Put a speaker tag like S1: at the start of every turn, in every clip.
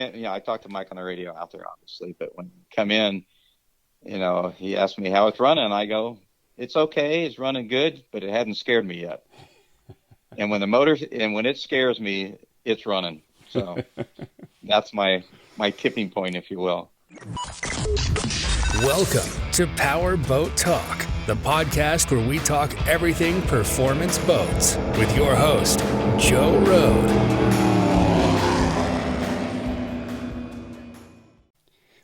S1: I talked to Mike on the radio out there, obviously, but when you come in, he asked me how it's running. I go, it's okay. It's running good, but it hadn't scared me yet. And when it scares me, it's running. So that's my tipping point, if you will.
S2: Welcome to Powerboat Talk, the podcast where we talk everything performance boats with your host, Joe Road.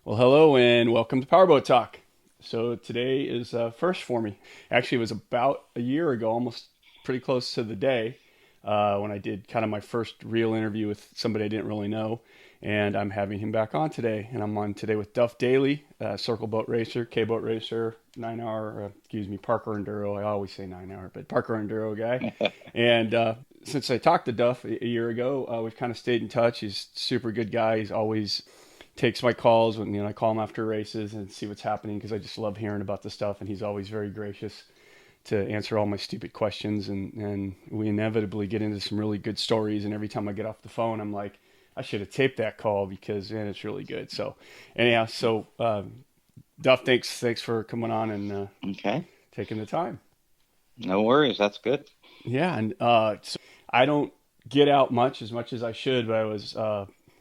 S3: Well, hello and welcome to Powerboat Talk. So today is first for me. Actually, it was about a year ago, almost pretty close to the day, when I did kind of my first real interview with somebody I didn't really know. And I'm having him back on today. And I'm on today with Duff Daly, circle boat racer, K-boat racer, Parker Enduro. I always say 9 hour, but Parker Enduro guy. And since I talked to Duff a year ago, we've kind of stayed in touch. He's a super good guy. He's always takes my calls when I call him after races and see what's happening, because I just love hearing about the stuff. And he's always very gracious to answer all my stupid questions. And we inevitably get into some really good stories. And every time I get off the phone, I'm like, I should have taped that call because, man, it's really good. So anyhow, Duff, thanks for coming on and taking the time.
S1: No worries. That's good.
S3: Yeah. And so I don't get out much as I should, but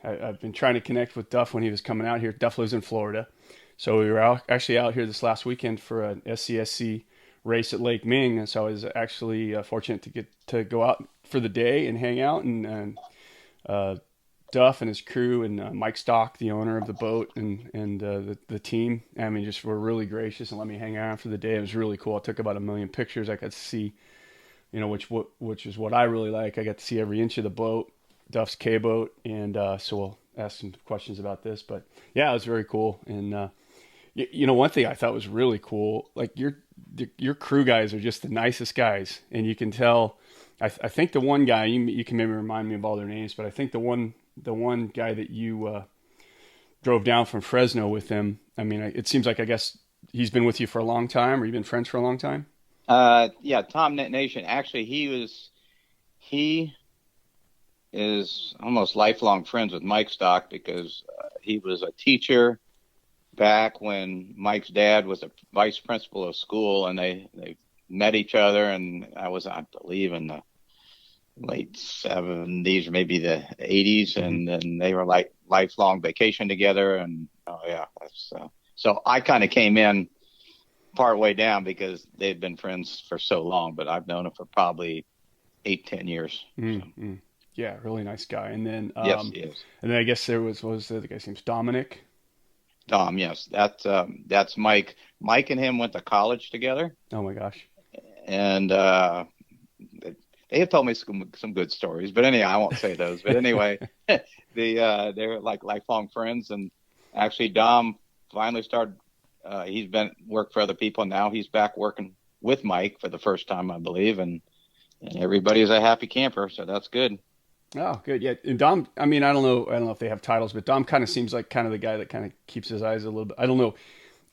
S3: I've been trying to connect with Duff when he was coming out here. Duff lives in Florida. So we were actually out here this last weekend for an SCSC race at Lake Ming. And so I was actually fortunate to get to go out for the day and hang out. And Duff and his crew and Mike Stock, the owner of the boat, and the team, I mean, just were really gracious and let me hang out for the day. It was really cool. I took about 1 million pictures. I got to see, which is what I really like. I got to see every inch of the boat. Duff's K-boat, and so we'll ask some questions about this. But yeah, it was very cool. And one thing I thought was really cool, like your crew guys are just the nicest guys, and you can tell. I think the one guy, you can maybe remind me of all their names, but I think the one guy that you drove down from Fresno with him. I mean, it seems like, I guess he's been with you for a long time, or you've been friends for a long time.
S1: Yeah, Tom Nation. Actually, he is almost lifelong friends with Mike Stock, because he was a teacher back when Mike's dad was a vice principal of school, and they met each other, and I believe, in the late 70s or maybe the 80s, and then they were like lifelong vacation together. And so I kind of came in part way down because they've been friends for so long, but I've known him for probably 8-10 years.
S3: Mm-hmm.
S1: So.
S3: Yeah, really nice guy. And then
S1: Yes, he is.
S3: And then I guess there was the guy's name's Dominic.
S1: Dom, yes, that's Mike. Mike and him went to college together.
S3: Oh my gosh!
S1: And they have told me some good stories, but anyhow, I won't say those. But anyway, they're like lifelong friends. And actually, Dom finally started. He's worked for other people, and now he's back working with Mike for the first time, I believe. And everybody's a happy camper, so that's good.
S3: Oh, good. Yeah. And Dom, I mean, I don't know if they have titles, but Dom kind of seems like kind of the guy that kind of keeps his eyes a little bit. I don't know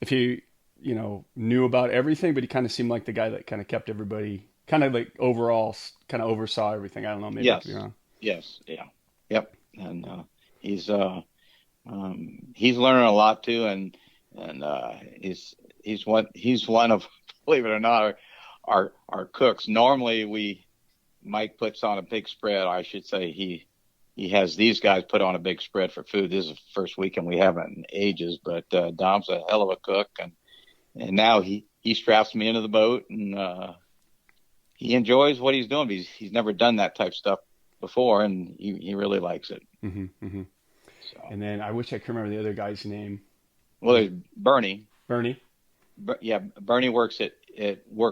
S3: if he, knew about everything, but he kind of seemed like the guy that kind of kept everybody kind of like overall kind of oversaw everything. I don't know. Maybe I could be wrong.
S1: Yes. Yeah. Yep. And he's learning a lot too. And he's one of, believe it or not, our cooks. Normally Mike puts on a big spread. I should say he has these guys put on a big spread for food. This is the first weekend we haven't in ages, but Dom's a hell of a cook, and now he straps me into the boat, and he enjoys what he's doing. He's never done that type of stuff before, and he really likes it.
S3: Mm-hmm, mm-hmm. So. And then I wish I could remember the other guy's name.
S1: Well, there's Bernie.
S3: Bernie.
S1: Yeah, Bernie works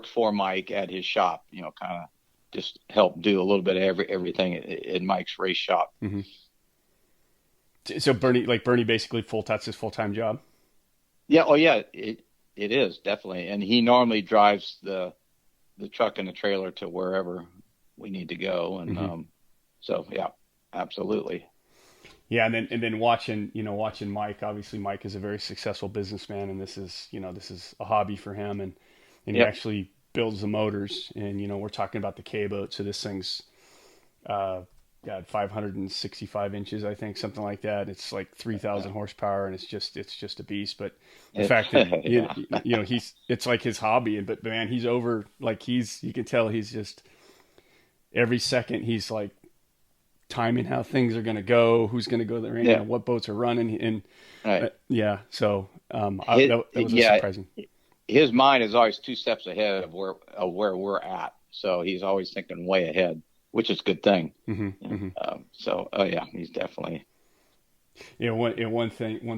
S1: for Mike at his shop. Kind of just help do a little bit of everything in Mike's race shop.
S3: Mm-hmm. So Bernie basically that's his full-time job.
S1: Yeah. Oh yeah, it is definitely. And he normally drives the truck and the trailer to wherever we need to go. And, so yeah, absolutely.
S3: Yeah. And then watching Mike, obviously Mike is a very successful businessman, and this is a hobby for him, and he actually builds the motors, and we're talking about the K-boat, so this thing's God, 565 inches, I think, something like that. It's like 3,000 horsepower, and it's just a beast. But the fact that
S1: Yeah.
S3: it's like his hobby, but man, he's over, like you can tell he's just every second he's like timing how things are going to go, who's going to go there,
S1: Yeah.
S3: what boats are running, and
S1: Right.
S3: yeah. So that was a
S1: Yeah.
S3: surprising.
S1: His mind is always 2 steps ahead of where we're at. So he's always thinking way ahead, which is a good thing. So, yeah, he's definitely.
S3: Yeah, one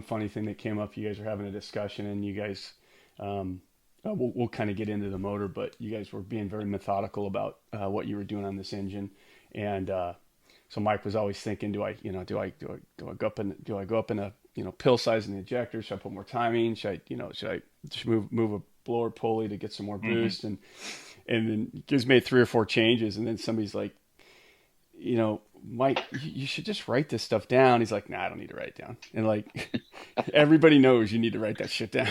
S3: funny thing that came up, you guys were having a discussion, and you guys, we'll kind of get into the motor, but you guys were being very methodical about what you were doing on this engine, and so Mike was always thinking, do I go up in a pill size in the ejector? Should I put more timing? Should I just move a blower pulley to get some more boost? And then you guys made 3 or 4 changes, and then somebody's like, Mike, you should just write this stuff down. He's like, nah, I don't need to write it down. And like, everybody knows you need to write that shit down.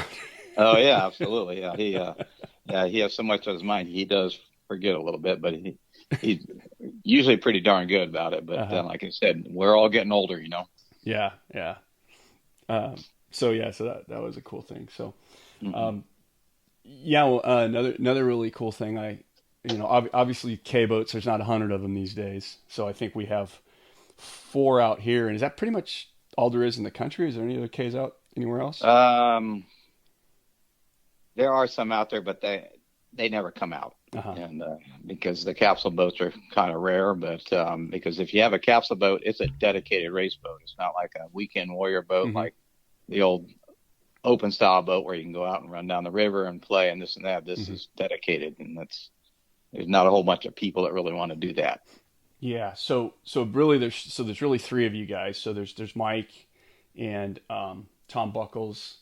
S1: Oh yeah, absolutely. Yeah, he has so much on his mind. He does forget a little bit, but he's usually pretty darn good about it. But like I said, we're all getting older,
S3: Yeah. So that was a cool thing. So, well, another really cool thing. Obviously K boats, there's not 100 of them these days. So I think we have 4 out here. And is that pretty much all there is in the country? Is there any other Ks out anywhere else?
S1: There are some out there, but they never come out. And because the capsule boats are kind of rare, but because if you have a capsule boat, it's a dedicated race boat. It's not like a weekend warrior boat like the old open style boat where you can go out and run down the river and play and this and that. This is dedicated, and there's not a whole bunch of people that really want to do that.
S3: Yeah. So really there's really 3 of you guys. So there's Mike and Tom Buckles,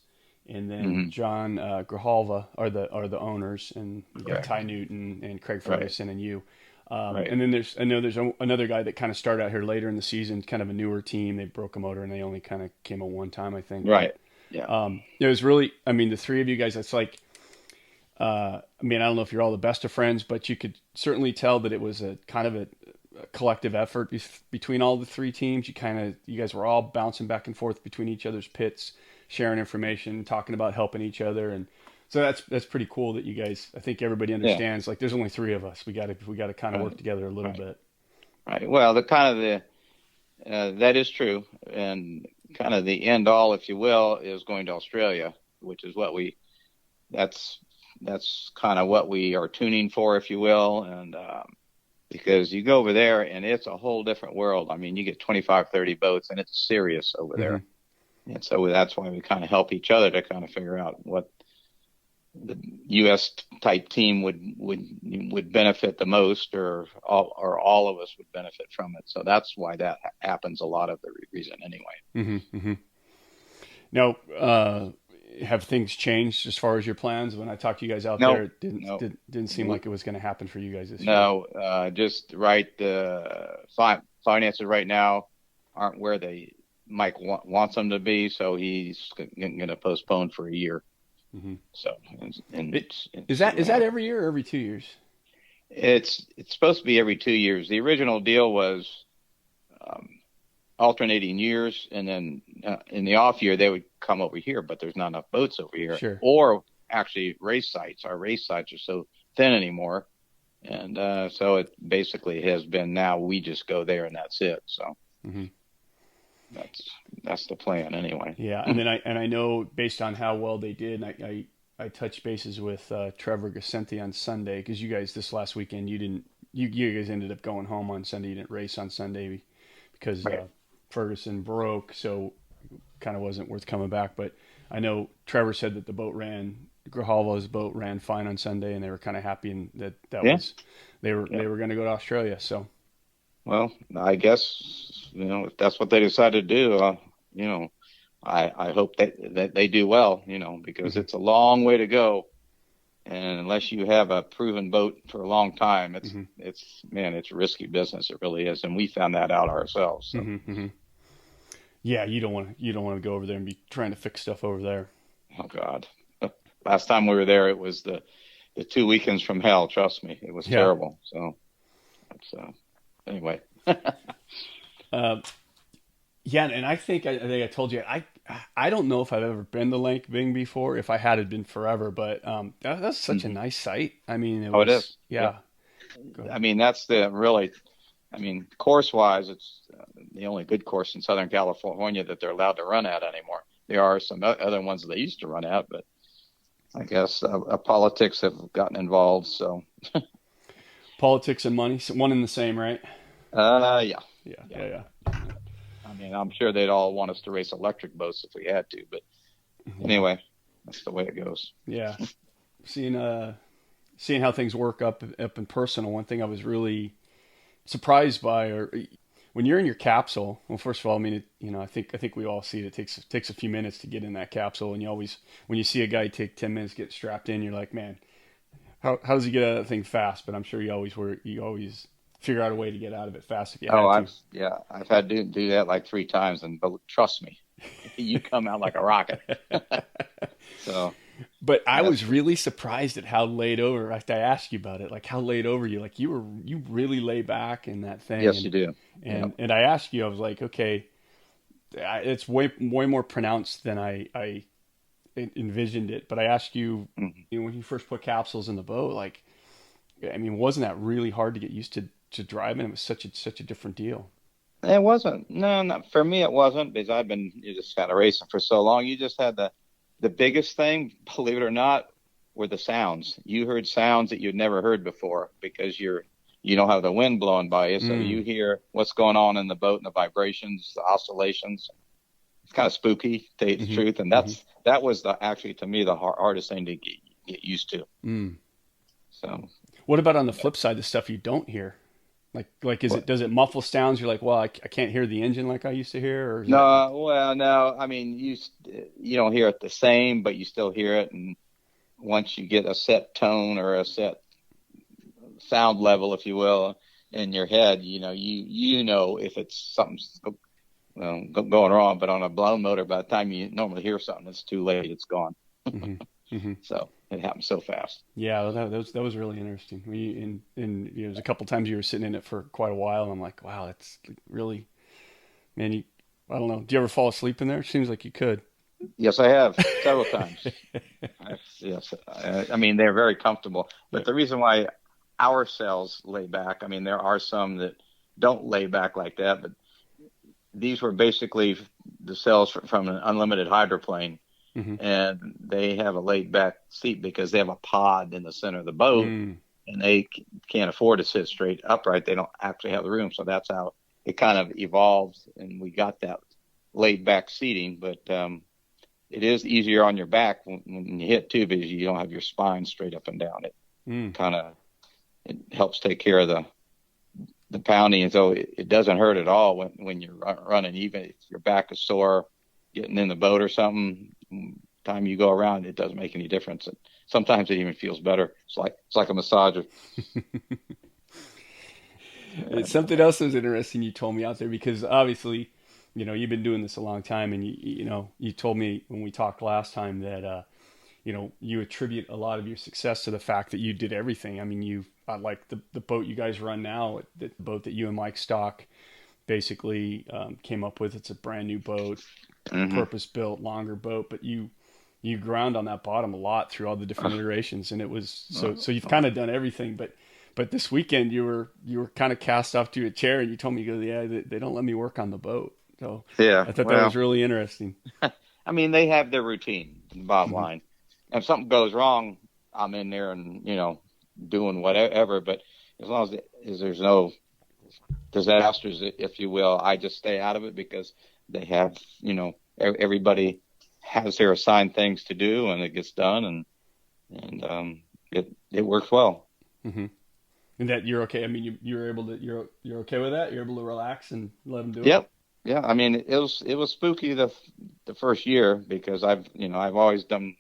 S3: and then John Grijalva are the owners, and you got Ty Newton and Craig Ferguson and you. And then there's another guy that kind of started out here later in the season, kind of a newer team. They broke a motor and they only kind of came out one time, I think.
S1: Right. Yeah.
S3: It was really, the 3 of you guys, it's like, I don't know if you're all the best of friends, but you could certainly tell that it was a kind of a collective effort between all the 3 teams. You guys were all bouncing back and forth between each other's pits, sharing information, talking about helping each other. And so that's pretty cool that you guys, I think everybody understands, like there's only 3 of us. We got to kind of work together a little bit. Right.
S1: Well, that is true. And kind of the end all, if you will, is going to Australia, which is that's kind of what we are tuning for, if you will. And, because you go over there and it's a whole different world. You get 25, 30 boats and it's serious over there. And so that's why we kind of help each other to kind of figure out what the U.S. type team would benefit the most, or all of us would benefit from it. So that's why that happens a lot of the reason anyway.
S3: Now, have things changed as far as your plans? When I talked to you guys out there, it didn't seem like it was going to happen for you guys this year.
S1: No, just right. Finances right now aren't where Mike wants them to be, so he's going to postpone for a year. So,
S3: is that every year or every 2 years?
S1: It's supposed to be every 2 years. The original deal was alternating years, and then in the off year they would come over here, but there's not enough boats over here.
S3: Sure.
S1: Or actually race sites. Our race sites are so thin anymore, and so it basically has been now we just go there and that's it. So that's the plan anyway.
S3: Yeah, and then I know based on how well they did, and I touched bases with Trevor Gasenti on Sunday, because you guys this last weekend you guys ended up going home on Sunday. You didn't race on Sunday because Ferguson broke, so kind of wasn't worth coming back. But I know Trevor said that Grijalva's boat ran fine on Sunday, and they were kind of happy, and was they were going to go to Australia. So,
S1: well, I guess if that's what they decided to do, I hope that they do well, because it's a long way to go, and unless you have a proven boat for a long time, it's risky business. It really is, and we found that out ourselves. So.
S3: Yeah, you don't want to go over there and be trying to fix stuff over there.
S1: Oh God! Last time we were there, it was the 2 weekends from hell. Trust me, it was terrible. So, anyway.
S3: Yeah, and I think I told you I don't know if I've ever been to Lake Ming before. If I had, it'd been forever. But that's such a
S1: Mhm.
S3: nice site. I mean, it
S1: Oh, it
S3: was
S1: is. Yep.
S3: yeah. Go ahead.
S1: I mean, that's the really, I mean, course wise, it's the only good course in Southern California that they're allowed to run at anymore. There are some other ones that they used to run at, but I guess politics have gotten involved. So,
S3: Politics and money, one and the same, right?
S1: yeah,
S3: Yeah,
S1: yeah.
S3: yeah,
S1: I mean, I'm sure they'd all want us to race electric boats if we had to, but
S3: yeah,
S1: anyway, that's the way it goes.
S3: yeah. Seeing seeing how things work up in personal. One thing I was really surprised by, or when you're in your capsule. Well, first of all, I mean, I think we all see it. It takes a few minutes to get in that capsule, and you always, when you see a guy take 10 minutes to get strapped in, you're like, man, how does he get out of that thing fast? But I'm sure you always figure out a way to get out of it fast if you
S1: Oh,
S3: had to.
S1: I've had to do that like 3 times, and but trust me, you come out like a rocket. So
S3: But I
S1: that's
S3: was really surprised at how laid over. I asked you about it, like how laid over you. Like you really lay back in that thing,
S1: yes,
S3: and
S1: you do.
S3: and and I asked you, I was like, okay, it's way more pronounced than I envisioned it. But I asked you,
S1: Mhm.
S3: when you first put capsules in the boat, like, I mean, wasn't that really hard to get used to driving? It was such a different deal.
S1: It wasn't. No, not for me. It wasn't because I've been just kind of racing for so long. You just had the biggest thing, believe it or not, were the sounds. You heard sounds that you'd never heard before because you don't have the wind blowing by you, so
S3: Mm,
S1: you hear what's going on in the boat and the vibrations, the oscillations. It's kind of spooky, to tell you the
S3: hmm
S1: truth, and
S3: hmm
S1: that was the actually to me the hardest thing to get used to.
S3: mm.
S1: So,
S3: What about on the flip side, the stuff you don't hear? Like
S1: but
S3: does it muffle sounds? You're like, well, I can't hear the engine like I used to hear, or is that?
S1: no, well, no. I mean, you don't hear it the same, but you still hear it, and once you get a set tone or a set sound level, if you will, in your head, you know if it's something's going wrong. But on a blown motor, by the time you normally hear something, it's too late. It's gone.
S3: Hmm hmm
S1: So it happens so fast.
S3: Yeah, that was really interesting. And there's a couple times you were sitting in it for quite a while, and I'm like, wow, that's really, man. I don't know. Do you ever fall asleep in there? It seems like you could.
S1: Yes, I have several times. Yes, I mean they're very comfortable.
S3: Yeah.
S1: But the reason why our cells lay back, I mean there are some that don't lay back like that, but these were basically the cells from an unlimited hydroplane,
S3: hmm
S1: and they have a laid back seat because they have a pod in the center of the boat,
S3: Mm,
S1: and they can't afford to sit straight upright. They don't actually have the room, so that's how it kind of evolved, and we got that laid back seating. But it is easier on your back when you hit too, because you don't have your spine straight up and down. It
S3: mm.
S1: kind of it helps take care of the pounding, and so it doesn't hurt at all when you're running. Even if your back is sore, getting in the boat or something, time you go around, it doesn't make any difference. And sometimes it even feels better. It's like a massager.
S3: It's something else that was interesting you told me out there, because obviously, you've been doing this a long time, and you told me when we talked last time that you attribute a lot of your success to the fact that you did everything. I mean, like the boat you guys run now, the boat that you and Mike Stock basically came up with. It's a brand new boat,
S1: Hmm.
S3: purpose built, longer boat, but you ground on that bottom a lot through all the different iterations, and it was so you've kind of done everything. But this weekend you were kind of cast off to a chair, and you told me, you go, yeah, they don't let me work on the boat. So
S1: Yeah,
S3: I thought that was
S1: well,
S3: really interesting.
S1: I mean, they have their routine, bottom
S3: Hmm
S1: line. If something goes wrong, I'm in there and, doing whatever. But as long as there's no disasters, if you will, I just stay out of it because they have, everybody has their assigned things to do and it gets done and it works well.
S3: hmm And that you're okay. I mean, you're able to you're okay with that. You're able to relax and let them do it.
S1: Yep. Yeah. I mean, it was spooky the first year because I've always done,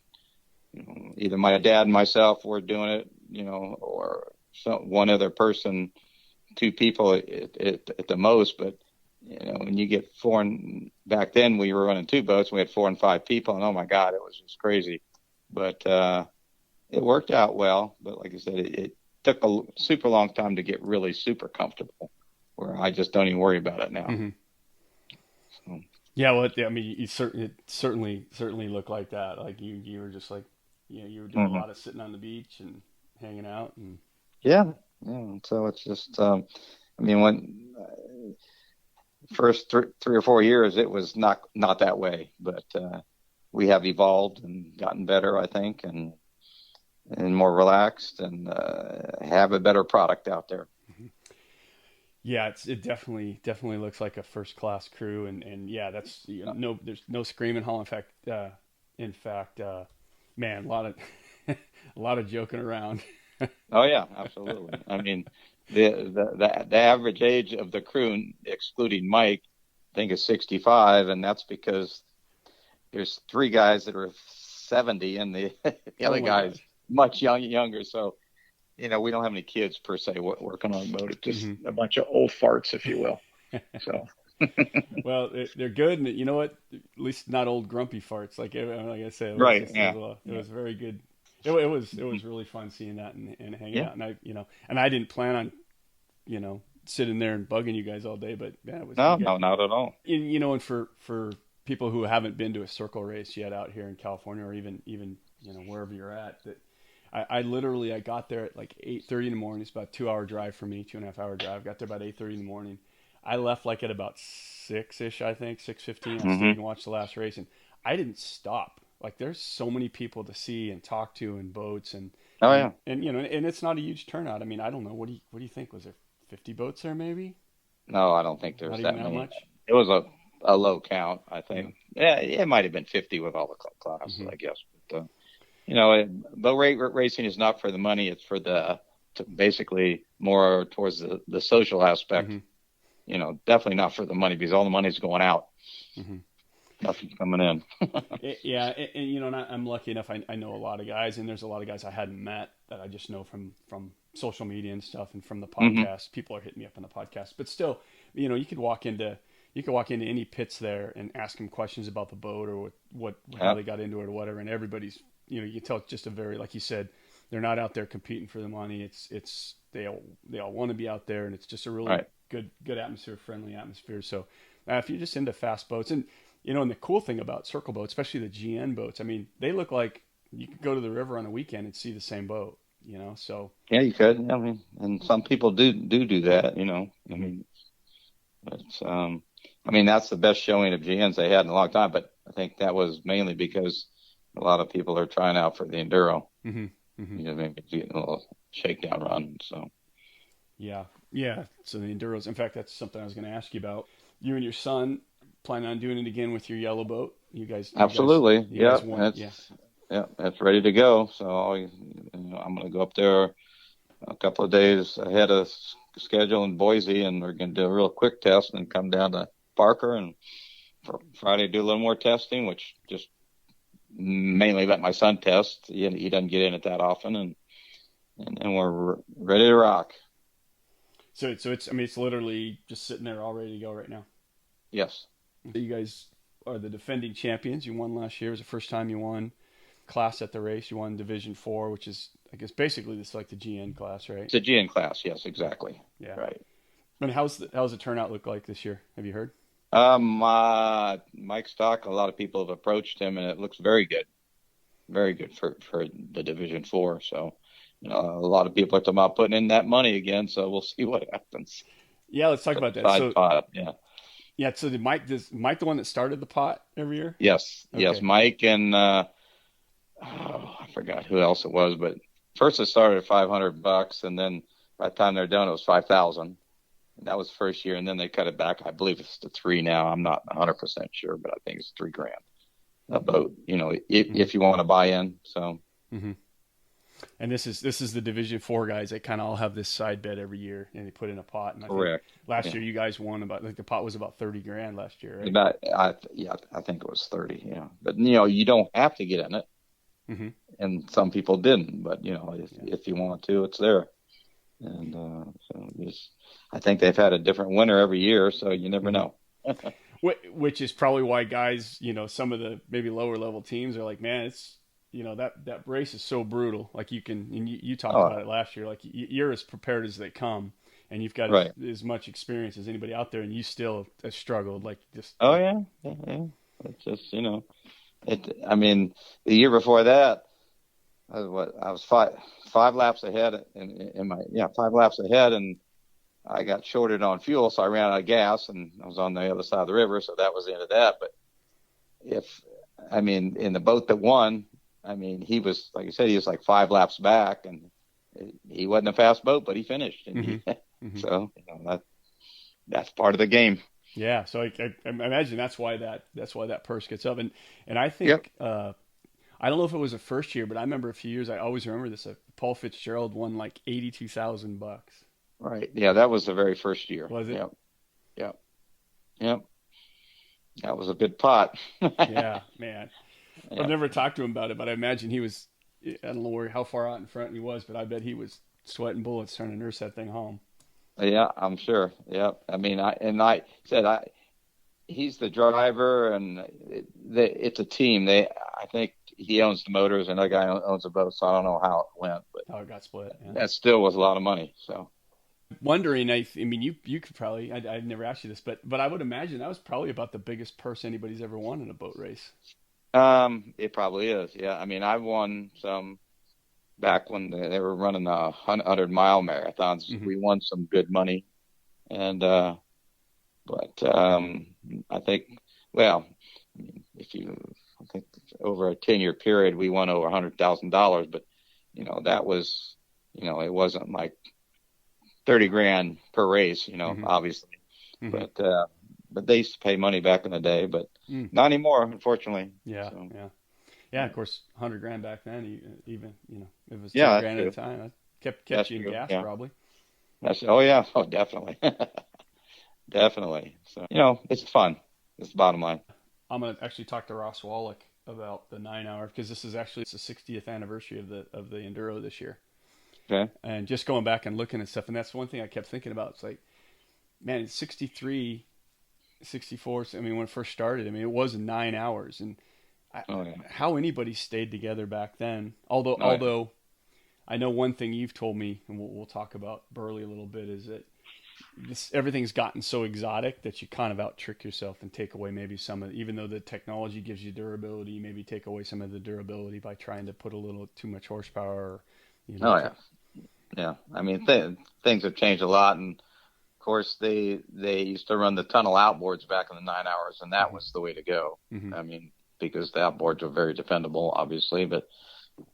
S1: either my dad and myself were doing it, or one other person, two people at the most. But when you get four, and back then we were running two boats, and we had 4 and 5 people, and oh my God, it was just crazy. But it worked out well. But like I said, it took a super long time to get really super comfortable where I just don't even worry about it now.
S3: Mm-hmm.
S1: So,
S3: Yeah, well, I mean, it certainly looked like that. Like you were just like, you were doing a lot of sitting on the beach and hanging out, and
S1: yeah, yeah. So it's just, I mean, when first 3 or 4 years, it was not that way, but we have evolved and gotten better, I think, and more relaxed, and have a better product out there.
S3: yeah, it definitely looks like a first class crew, and yeah, that's there's no scream and haul. In fact, man, a lot of a lot of joking around.
S1: Oh yeah, absolutely. I mean, the average age of the crew, excluding Mike, I think is 65, and that's because there's 3 guys that are 70, and the the
S3: Oh
S1: other
S3: my
S1: guy's
S3: gosh.
S1: much younger. So we don't have any kids per se working on the boat. It's just
S3: Mm-hmm.
S1: a bunch of old farts, if you will. So
S3: Well, they're good, and you know what? At least not old grumpy farts. Like I said,
S1: right, yeah,
S3: it
S1: yeah.
S3: was very good. It was really fun seeing that and hanging
S1: Yeah.
S3: out. And I didn't plan on sitting there and bugging you guys all day, but yeah, it was
S1: No,
S3: you got
S1: no, not at all.
S3: and for people who haven't been to a circle race yet out here in California, or even wherever you're at, that I literally I got there at like 8:30 in the morning. It's about a 2 hour drive for me, 2.5 hour drive. Got there about 8:30 in the morning. I left like at about 6 ish, I think 6:15. I stayed and watched the last race, and I didn't stop. Like there's so many people to see and talk to in boats, and
S1: Oh
S3: and
S1: yeah.
S3: and and it's not a huge turnout. I mean, I don't know. What do you think? Was there 50 boats there maybe?
S1: No, I don't think
S3: Not
S1: there's
S3: even
S1: that
S3: that
S1: many.
S3: much.
S1: It was a low count, I
S3: Yeah.
S1: think. Yeah, it might have been 50 with all the classes,
S3: Hmm.
S1: I guess. But boat racing is not for the money. It's for basically more towards the social aspect.
S3: Hmm.
S1: Definitely not for the money, because all the money's going out.
S3: Hmm.
S1: Nothing's coming in.
S3: Yeah, and I'm lucky enough. I know a lot of guys, and there's a lot of guys I hadn't met that I just know from social media and stuff, and from the
S1: Hmm.
S3: podcast. People are hitting me up on the podcast, but still, you could walk into any pits there and ask them questions about the boat or how
S1: Yeah.
S3: they got into it or whatever, and everybody's you can tell it's just a very, like you said, they're not out there competing for the money. It's they all want to be out there, and it's just a really
S1: Right.
S3: good atmosphere, friendly atmosphere. So if you're just into fast boats, and the cool thing about circle boats, especially the GN boats, I mean, they look like you could go to the river on a weekend and see the same boat, so.
S1: Yeah, you could. I mean, and some people do that. I
S3: Hmm.
S1: mean, it's that's the best showing of GNs they had in a long time. But I think that was mainly because a lot of people are trying out for the enduro.
S3: Hmm. Hmm.
S1: Maybe getting a little shakedown run. So
S3: Yeah, yeah. So the enduros. In fact, that's something I was going to ask you about. You and your son plan on doing it again with your yellow boat.
S1: absolutely,
S3: You
S1: yeah,
S3: guys won. Yeah.
S1: it's ready to go. So I'm going to go up there a couple of days ahead of schedule in Boise, and we're going to do a real quick test and come down to Parker, and for Friday do a little more testing, which just mainly let my son test. He doesn't get in it that often, and we're ready to rock.
S3: So it's literally just sitting there all ready to go right now.
S1: Yes.
S3: So you guys are the defending champions. You won last year. It was the first time you won class at the race. You won Division 4, which is, I guess, basically this like the GN class, right?
S1: It's a GN class. Yes, exactly.
S3: Yeah.
S1: Right.
S3: And how's the turnout look like this year? Have you heard?
S1: Mike Stock, a lot of people have approached him, and it looks very good for the Division 4. So, a lot of people are talking about putting in that money again. So we'll see what happens.
S3: Yeah, let's talk about that.
S1: Side pot, yeah.
S3: Yeah. So is Mike the one that started the pot every year?
S1: Yes, yes,
S3: Okay.
S1: Mike and I forgot who else it was, but first it started at $500, and then by the time they're done, it was 5,000. That was the first year, and then they cut it back. I believe it's to 3 now. I'm not 100% sure, but I think it's $3,000 a boat. If you want to buy in. So.
S3: Mm-hmm. And this is the Division 4 guys. They kind of all have this side bet every year, and they put in a pot. And I think
S1: Correct.
S3: last year you guys won the pot was about $30,000 last year, right?
S1: I think it was 30. Yeah, but you don't have to get in it,
S3: Mm-hmm.
S1: and some people didn't. But
S3: Yeah.
S1: if you want to, it's there. And I think they've had a different winner every year, so you never know.
S3: Which is probably why guys, some of the maybe lower level teams are like, man, it's that race is so brutal. Like and you talked
S1: Oh,
S3: about it last year. Like you're as prepared as they come, and you've got
S1: Right.
S3: as much experience as anybody out there, and you still have struggled. Like just
S1: Oh yeah. Yeah. Yeah. It's just, I mean, the year before that, I was five laps ahead in my, 5 laps ahead, and I got shorted on fuel, so I ran out of gas, and I was on the other side of the river, so that was the end of that. But in the boat that won, I mean, he was, like you said, he was like 5 laps back, and he wasn't a fast boat, but he finished. And so that's part of the game.
S3: Yeah, so I imagine that's why that purse gets up, and I think I don't know if it was the first year, but I remember a few years. I always remember this. Paul Fitzgerald won like $82,000.
S1: Right. Yeah, that was the very first year.
S3: Was it?
S1: Yep. Yep. Yep. That was a good pot.
S3: Yeah, man. I've never talked to him about it, but I imagine he was. I don't know how far out in front he was, but I bet he was sweating bullets trying to nurse that thing home.
S1: Yeah, I'm sure. Yeah. I mean, I said he's the driver, and it's a team. I think he owns the motors, and another guy owns the boat. So I don't know how it went, but
S3: how it got split. Yeah.
S1: That still was a lot of money. So,
S3: wondering, I mean, you could probably. I'd never asked you this, but I would imagine that was probably about the biggest purse anybody's ever won in a boat race.
S1: It probably is. Yeah. I mean, I won some back when they were running the 100-mile marathons. Mm-hmm. We won some good money, and but I think, well, I think over a 10-year period, we won over $100,000, but that was, it wasn't like 30 grand per race, obviously, but they used to pay money back in the day, but not anymore, unfortunately.
S3: Yeah.
S1: So.
S3: Yeah. Of course, 100 grand back then, even, it was 10 grand at a time. That kept you in gas, probably.
S1: Oh, definitely. Definitely. So, it's fun. It's the bottom line.
S3: I'm going to actually talk to Ross Wallach about the 9 hour, because this is actually the 60th anniversary of the Enduro this year.
S1: Okay.
S3: And just going back and looking at stuff, and that's one thing I kept thinking about. It's like, man, it's 63, 64. I mean, when it first started, I mean, it was 9 hours, and how anybody stayed together back then. Although I know one thing you've told me, and we'll talk about Burley a little bit, is that everything's gotten so exotic that you kind of out-trick yourself and take away maybe some of, even though the technology gives you durability, you maybe take away some of the durability by trying to put a little too much horsepower.
S1: Yeah. I mean, things have changed a lot, and of course they used to run the tunnel outboards back in the 9 hours, and that was the way to go. Mm-hmm. I mean, because the outboards are very defendable, obviously, but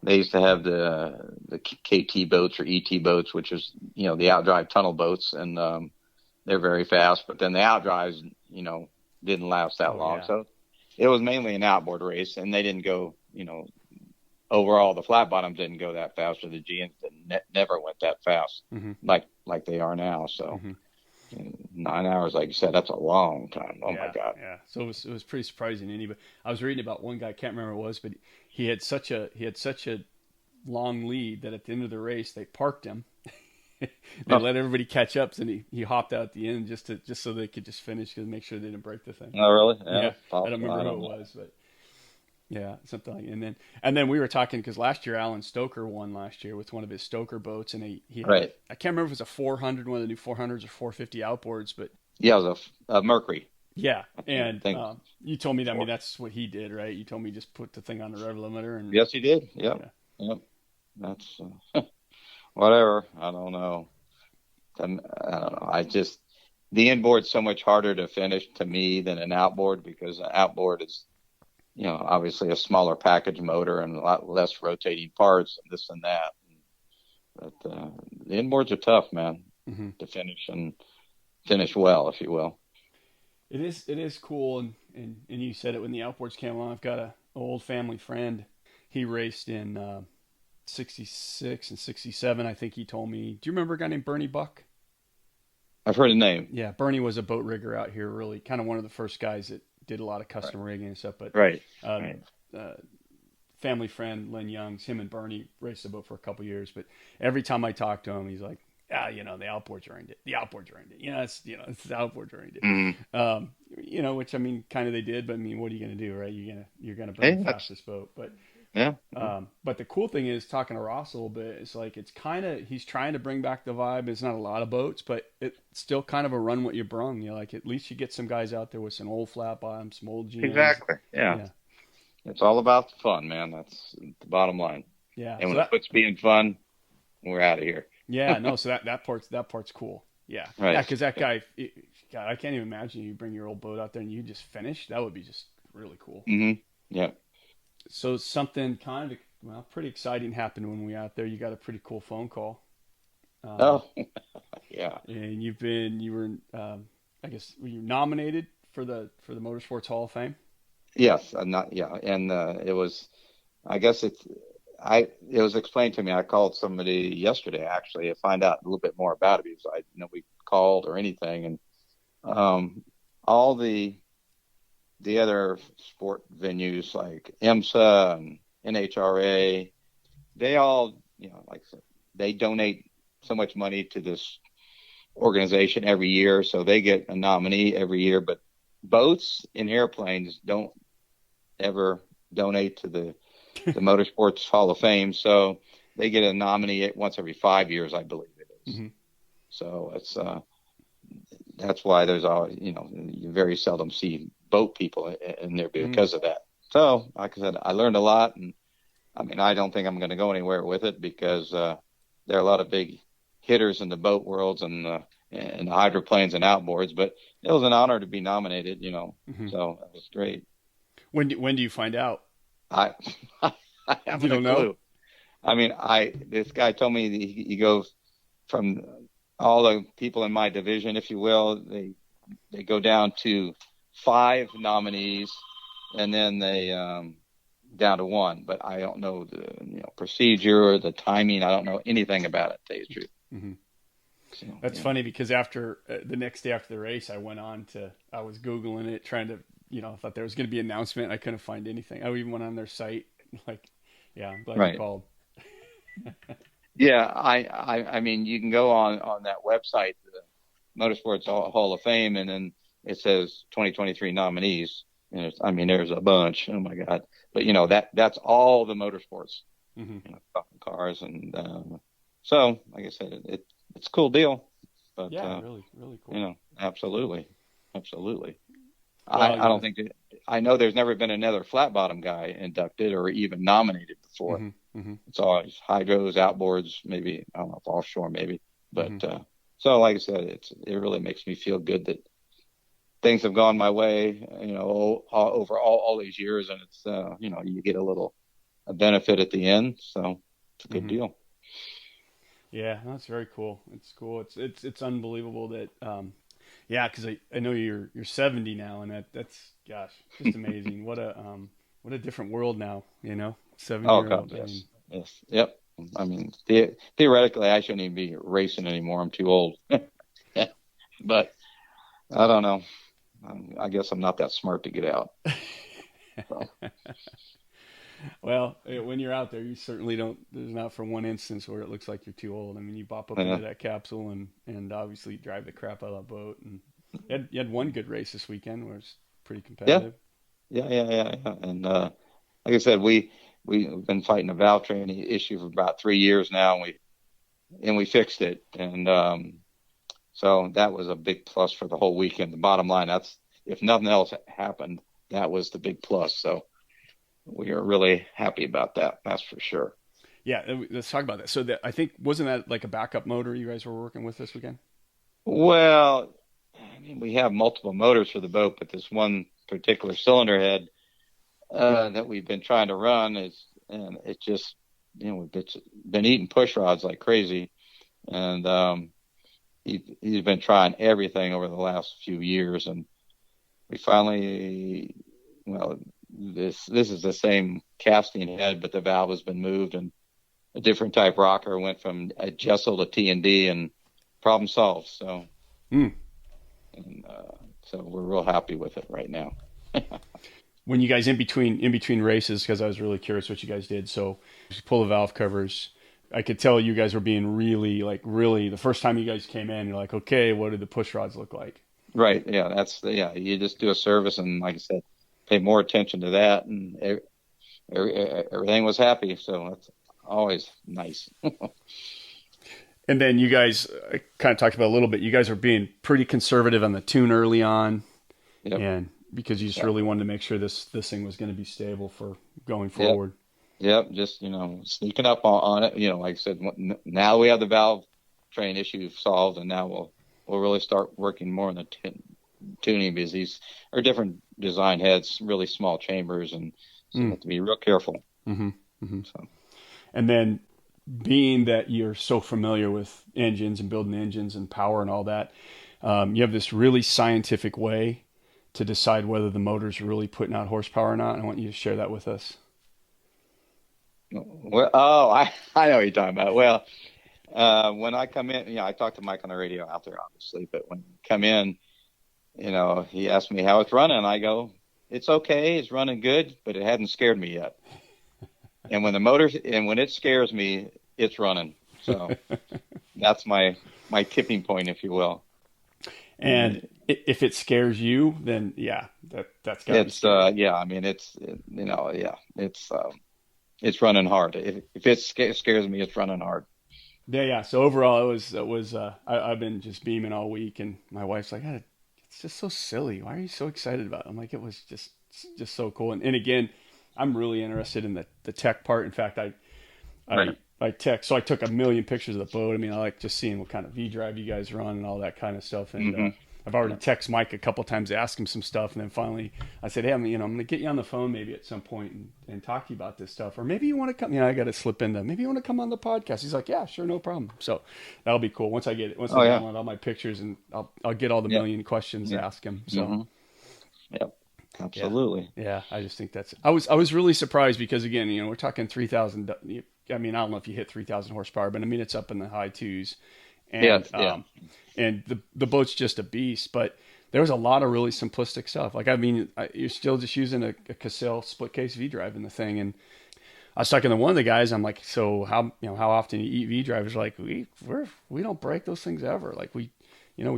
S1: they used to have the KT boats or ET boats, which is, the outdrive tunnel boats, and they're very fast, but then the outdrives, didn't last that long. Yeah. So it was mainly an outboard race, and they didn't go, overall the flat bottoms didn't go that fast, or the GNs never went that fast, like they are now. So 9 hours, like you said, that's a long time. Oh my God.
S3: Yeah. So it was pretty surprising. Anybody, I was reading about one guy, I can't remember who it was, but he had such a long lead that at the end of the race they parked him. They let everybody catch up, and he hopped out at the end just so they could just finish to make sure they didn't break the thing.
S1: Oh, really?
S3: Yeah. I don't remember who it was, but yeah, something like that. And then we were talking, because last year Alan Stoker won last year with one of his Stoker boats, and he had,
S1: right.
S3: I can't remember if it was a 400, one of the new 400s or 450 outboards, but
S1: yeah, it was a Mercury.
S3: Yeah, and you told me that. I mean, that's what he did, right? You told me just put the thing on the rev limiter, and
S1: yes, he did. Yep. That's whatever. I don't know. The inboard's so much harder to finish to me than an outboard, because an outboard is, obviously a smaller package motor and a lot less rotating parts and this and that. But the inboards are tough, man, to finish and finish well, if you will.
S3: It is cool, and you said it when the outboards came along. I've got an old family friend. He raced in 66 and 67, I think he told me. Do you remember a guy named Bernie Buck?
S1: I've heard the name.
S3: Yeah, Bernie was a boat rigger out here, really kind of one of the first guys that did a lot of custom rigging and stuff. But family friend Len Young's, him and Bernie raced the boat for a couple years. But every time I talk to him, he's like, the outboards ruined it. The outboards ruined it. It's the outboards ruined it.
S1: Mm-hmm.
S3: Which I mean, kind of they did, but I mean, what are you going to do, right? You're going to bring the fastest boat. But
S1: Yeah.
S3: But the cool thing is, talking to Ross a little bit, it's like he's trying to bring back the vibe. It's not a lot of boats, but it's still kind of a run what you brung. Like at least you get some guys out there with some old flat bottoms, some old GMs.
S1: Exactly. Yeah.
S3: Yeah,
S1: It's all about the fun, man. That's the bottom line.
S3: yeah.
S1: And
S3: So
S1: when it puts being fun, we're out of here.
S3: yeah, no. So that part's cool. Yeah, yeah.
S1: Right.
S3: Because that guy, God, I can't even imagine you bring your old boat out there and you just finish. That would be just really cool.
S1: Mm-hmm. Yeah.
S3: So something pretty exciting happened when we were out there. You got a pretty cool phone call.
S1: Oh, yeah.
S3: And you were, I guess, were you nominated for the Motorsports Hall of Fame?
S1: Yes. I'm not. Yeah. And it was. I guess it was explained to me. I called somebody yesterday actually to find out a little bit more about it because we called or anything, and all the other sport venues like IMSA and NHRA, they all, like I said, they donate so much money to this organization every year, so they get a nominee every year. But boats and airplanes don't ever donate to the Motorsports Hall of Fame, so they get a nominee once every 5 years, I believe it is.
S3: Mm-hmm.
S1: So it's that's why there's always, you very seldom see boat people in there because of that. So, like I said, I learned a lot, and I mean, I don't think I'm going to go anywhere with it because there are a lot of big hitters in the boat worlds and the hydroplanes and outboards. But it was an honor to be nominated,
S3: Mm-hmm.
S1: So that was great.
S3: When do you find out?
S1: I I haven't
S3: You don't
S1: a clue.
S3: know?
S1: I mean, this guy told me he goes from all the people in my division, if you will, they go down to 5 nominees, and then they down to 1. But I don't know the procedure or the timing. I don't know anything about it, to tell you the truth.
S3: Mm-hmm.
S1: So,
S3: That's funny because after the next day after the race, I was Googling it, trying to, I thought there was going to be an announcement. I couldn't find anything. I even went on their site. Like, yeah, I'm glad you called.
S1: Yeah, I mean, you can go on that website, the Motorsports Hall of Fame, and then it says 2023 nominees. And there's a bunch. Oh my God! But that's all the motorsports,
S3: Mm-hmm.
S1: cars, and so like I said, it's a cool deal. But
S3: Yeah, really, really cool.
S1: absolutely.
S3: Well,
S1: I don't think I know there's never been another flat bottom guy inducted or even nominated before.
S3: Mm-hmm. Mm-hmm.
S1: It's always hydros, outboards, maybe, I don't know, if offshore maybe. But
S3: Mm-hmm.
S1: so like I said, it really makes me feel good that things have gone my way, over all these years, and it's you get a benefit at the end, so it's a good
S3: Mm-hmm.
S1: deal.
S3: Yeah, that's very cool. It's cool. It's unbelievable that yeah, because I know you're 70 now, and that's gosh, just amazing. What a different world now, 70
S1: Oh
S3: year
S1: God,
S3: old.
S1: yes, yes, yep. I mean, theoretically, I shouldn't even be racing anymore. I'm too old. But I don't know. I guess I'm not that smart to get out. So.
S3: Well, when you're out there, you certainly don't. There's not for one instance where it looks like you're too old. I mean, you bop up
S1: Yeah.
S3: into that capsule and obviously drive the crap out of that boat. And you had one good race this weekend where it's pretty
S1: Yeah,
S3: competitive.
S1: yeah. And like I said, we've been fighting a valve train issue for about 3 years now, and we fixed it. And so that was a big plus for the whole weekend. The bottom line, that's if nothing else happened, that was the big plus. So we are really happy about that. That's for sure.
S3: Yeah, let's talk about that. So I think wasn't that like a backup motor you guys were working with this weekend?
S1: Well, I mean, we have multiple motors for the boat, but this one particular cylinder head that we've been trying to run and it just, we've been eating push rods like crazy. And he's been trying everything over the last few years. And we finally, this is the same casting head, but the valve has been moved and a different type rocker went from a Jessel to T&D and problem solved. So,
S3: Mm.
S1: and so we're real happy with it right now.
S3: When you guys in between races, because I was really curious what you guys did. So you pull the valve covers. I could tell you guys were being really the first time you guys came in. You're like, okay, what did the push rods look like?
S1: Right. Yeah. You just do a service and like I said, pay more attention to that. And everything was happy. So that's always nice.
S3: And then you guys kind of talked about a little bit. You guys are being pretty conservative on the tune early on,
S1: Yep.
S3: and because you just
S1: Yep.
S3: really wanted to make sure this thing was going to be stable for going forward.
S1: Yep. Just, sneaking up on it. Like I said, now we have the valve train issue solved, and now we'll really start working more on the tuning, because these are different design heads, really small chambers, and so you have to be real careful.
S3: Mm-hmm. Mm-hmm.
S1: So.
S3: And then, being that you're so familiar with engines and building engines and power and all that, you have this really scientific way to decide whether the motor's really putting out horsepower or not. And I want you to share that with us.
S1: Well, I know what you're talking about. Well, when I come in, I talk to Mike on the radio out there, obviously, but when I come in, he asked me how it's running. I go, it's okay. It's running good, but it hadn't scared me yet. And when when it scares me, it's running. So that's my tipping point, if you will.
S3: And if it scares you, then that's got to be scary.
S1: It's running hard. If it scares me, it's running hard.
S3: Yeah. So overall, it was I've been just beaming all week, and my wife's like, it's just so silly. Why are you so excited about it? I'm like, it was just so cool. And again, I'm really interested in the tech part. In fact, I took a million pictures of the boat. I mean, I like just seeing what kind of V drive you guys run and all that kind of stuff. And I've already texted Mike a couple times to ask him some stuff. And then finally I said, hey, I'm going to get you on the phone maybe at some point and talk to you about this stuff. Or maybe you want to come, I got to slip into, maybe you want to come on the podcast. He's like, yeah, sure. No problem. So that'll be cool. Once I download all my pictures, and I'll get all the million questions to ask him. So,
S1: Yep. Absolutely.
S3: Yeah. I just think I was really surprised because again, we're talking 3,000. I mean, I don't know if you hit 3,000 horsepower, but I mean, it's up in the high twos. And, and the boat's just a beast, but there was a lot of really simplistic stuff. Like, I mean, you're still just using a Cassell split case V drive in the thing. And I was talking to one of the guys. I'm like, so how often you eat V drivers? Like, we don't break those things ever. Like we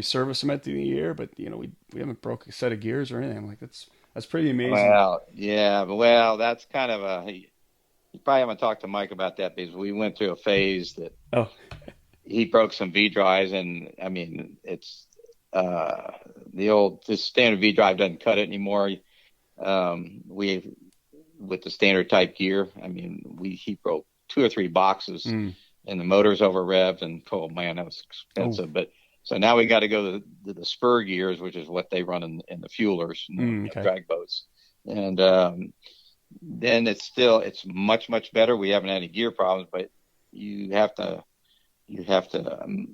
S3: service them at the end of the year, but we haven't broke a set of gears or anything. I'm like, that's pretty amazing.
S1: Well, yeah, but that's kind of you probably haven't talked to Mike about that, because we went through a phase that he broke some V drives, and I mean, it's this standard V drive doesn't cut it anymore. With the standard type gear, I mean, he broke 2 or 3 boxes, and the motor's over revved, and oh man, that was expensive. But so now we got to go to the spur gears, which is what they run in the fuelers, drag boats, and then it's much better. We haven't had any gear problems, but you have to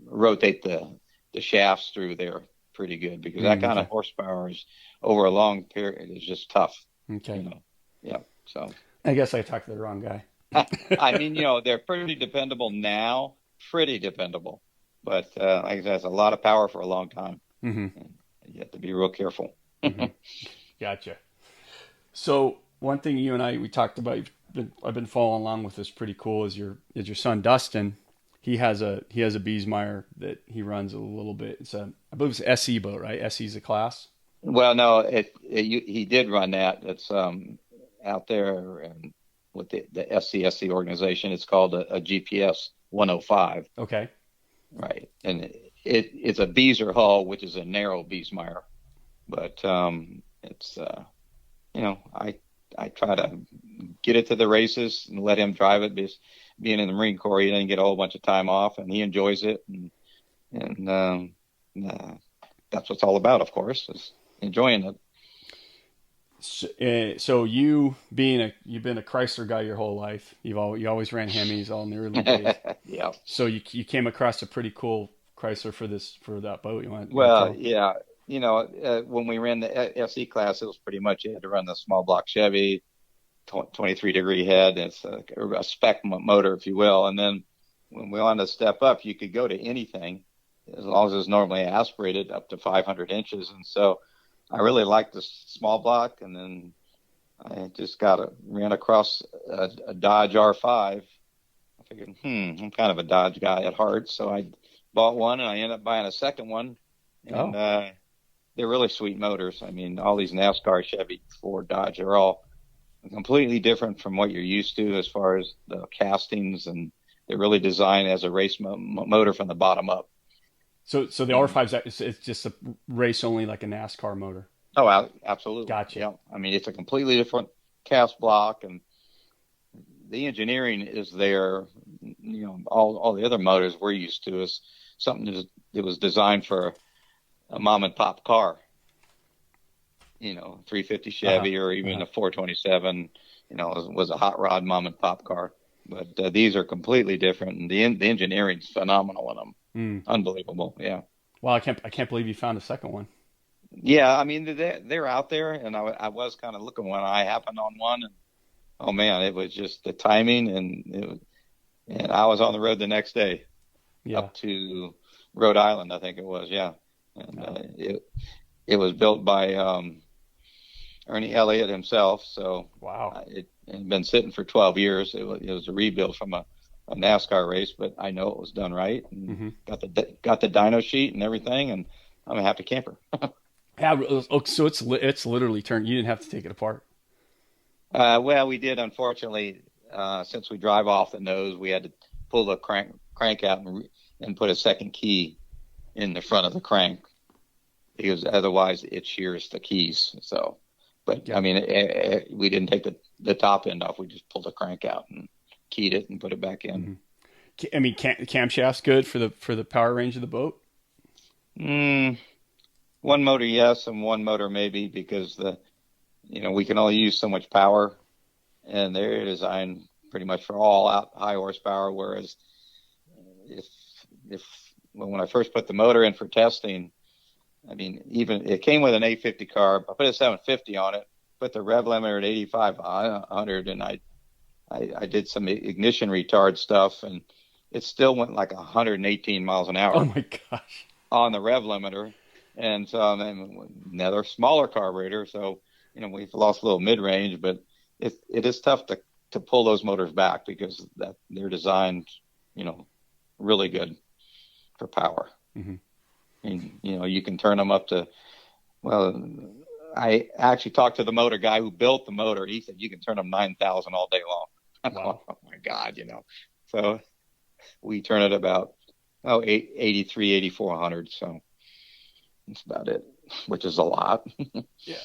S1: rotate the shafts through there pretty good, because that kind of horsepower is over a long period is just tough.
S3: Okay.
S1: Yeah. So
S3: I guess I talked to the wrong guy.
S1: I mean, they're pretty dependable now, but like I said, it's a lot of power for a long time. You have to be real careful.
S3: Gotcha. So one thing you and we talked about, I've been following along with this pretty cool, is your son Dustin. He has a Biesemeyer that he runs a little bit. It's I believe it's SE boat, right? SE's a class.
S1: Well, no, he did run that. It's out there and with the SCSC organization. It's called a GPS 105.
S3: Okay.
S1: Right, and it's a Bieser hull, which is a narrow Biesemeyer, but it's I try to get it to the races and let him drive it, because being in the Marine Corps, he didn't get a whole bunch of time off, and he enjoys it, and that's what it's all about, of course, is enjoying it.
S3: So you've been a Chrysler guy your whole life. You always ran Hemis all in the early days.
S1: Yeah.
S3: So you came across a pretty cool Chrysler for that boat.
S1: Yeah. When we ran the SE class, it was pretty much you had to run the small block Chevy, 23-degree head. It's a spec motor, if you will. And then when we wanted to step up, you could go to anything as long as it was normally aspirated up to 500 inches. And so I really liked the small block, and then I just ran across a Dodge R5. I figured, I'm kind of a Dodge guy at heart, so I bought one, and I ended up buying a second one. And they're really sweet motors. I mean, all these NASCAR, Chevy, Ford, Dodge are all completely different from what you're used to as far as the castings, and they're really designed as a race motor from the bottom up.
S3: So the R5's it's just a race only, like a NASCAR motor.
S1: Oh, absolutely.
S3: Gotcha.
S1: Yeah. I mean, it's a completely different cast block, and the engineering is there. All the other motors we're used to is something that was designed for a mom and pop car. 350 Chevy or even a 427. Was a hot rod mom and pop car. But these are completely different, and the engineering's phenomenal in them. Unbelievable. Yeah.
S3: Well, I can't believe you found a second one.
S1: Yeah, I mean they're out there, and I was kind of looking when I happened on one, and oh man, it was just the timing, and I was on the road the next day, up to Rhode Island, I think it was, yeah, and it was built by Ernie Elliott himself, so
S3: wow,
S1: it had been sitting for 12 years. It was a rebuild from a NASCAR race, but I know it was done right, and got the dyno sheet and everything, and I'm a happy camper.
S3: Yeah, so it's literally turned. You didn't have to take it apart.
S1: Well, we did, unfortunately. Since we drive off the nose, we had to pull the crank out and put a second key in the front of the crank, because otherwise it shears the keys. So, but I mean, we didn't take the top end off. We just pulled the crank out and keyed it and put it back in.
S3: I mean, camshaft's good for the power range of the boat.
S1: One motor, yes, and one motor maybe, because we can only use so much power, and they're designed pretty much for all out high horsepower. Whereas when I first put the motor in for testing, I mean, even it came with an 850 carb. I put a 750 on it, put the rev limiter at 8500, and I did some ignition retard stuff, and it still went like 118 miles an hour.
S3: Oh my gosh!
S1: On the rev limiter. And so another smaller carburetor, so we've lost a little mid range, but it is tough to pull those motors back, because they're designed, really good for power. And you can turn them up to. Well, I actually talked to the motor guy who built the motor. He said you can turn them 9,000 all day long.
S3: Wow.
S1: Oh my God, So we turn it about 83, 8400. So. That's about it, which is a lot.
S3: Yeah.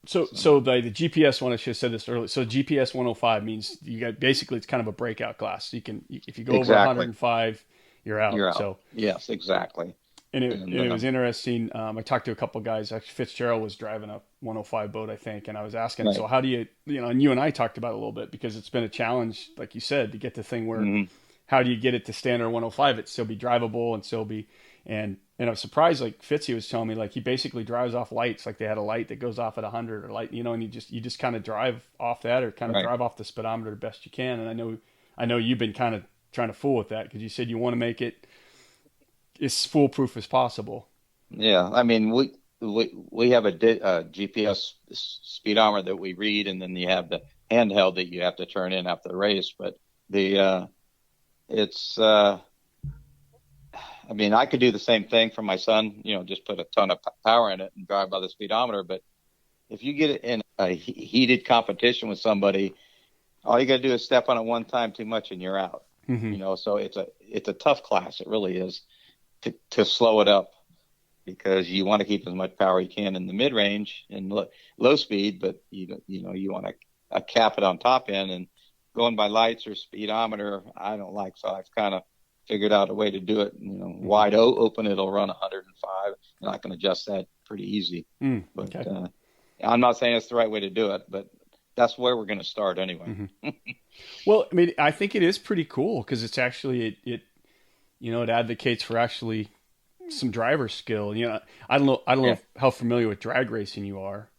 S3: So the GPS one, I should have said this earlier. So GPS 105 means you got, basically, it's kind of a breakout class. You can, if you go over 105, you're out. So
S1: yes, exactly.
S3: And it was interesting. I talked to a couple of guys. Actually, Fitzgerald was driving a 105 boat, I think, and I was asking, so how do you, and you and I talked about it a little bit, because it's been a challenge, like you said, to get the thing where, how do you get it to standard 105? It still be drivable and still be, and I was surprised, like Fitzy was telling me, like he basically drives off lights, like they had a light that goes off at 100 or light, and you just kind of drive off that, or kind of drive off the speedometer the best you can. And I know you've been kind of trying to fool with that, because you said you want to make it as foolproof as possible.
S1: Yeah, I mean we have a GPS speedometer that we read, and then you have the handheld that you have to turn in after the race. But it's I mean, I could do the same thing for my son, just put a ton of power in it and drive by the speedometer. But if you get it in a heated competition with somebody, all you got to do is step on it one time too much and you're out. So it's a tough class. It really is to slow it up, because you want to keep as much power you can in the mid range and low speed, but you want to cap it on top end, and going by lights or speedometer, I don't like. So I've kind of figured out a way to do it, wide open. It'll run 105, and I can adjust that pretty easy. But I'm not saying it's the right way to do it, but that's where we're going to start anyway.
S3: Well, I mean, I think it is pretty cool, because it's actually, it advocates for actually some driver skill. I don't know how familiar with drag racing you are.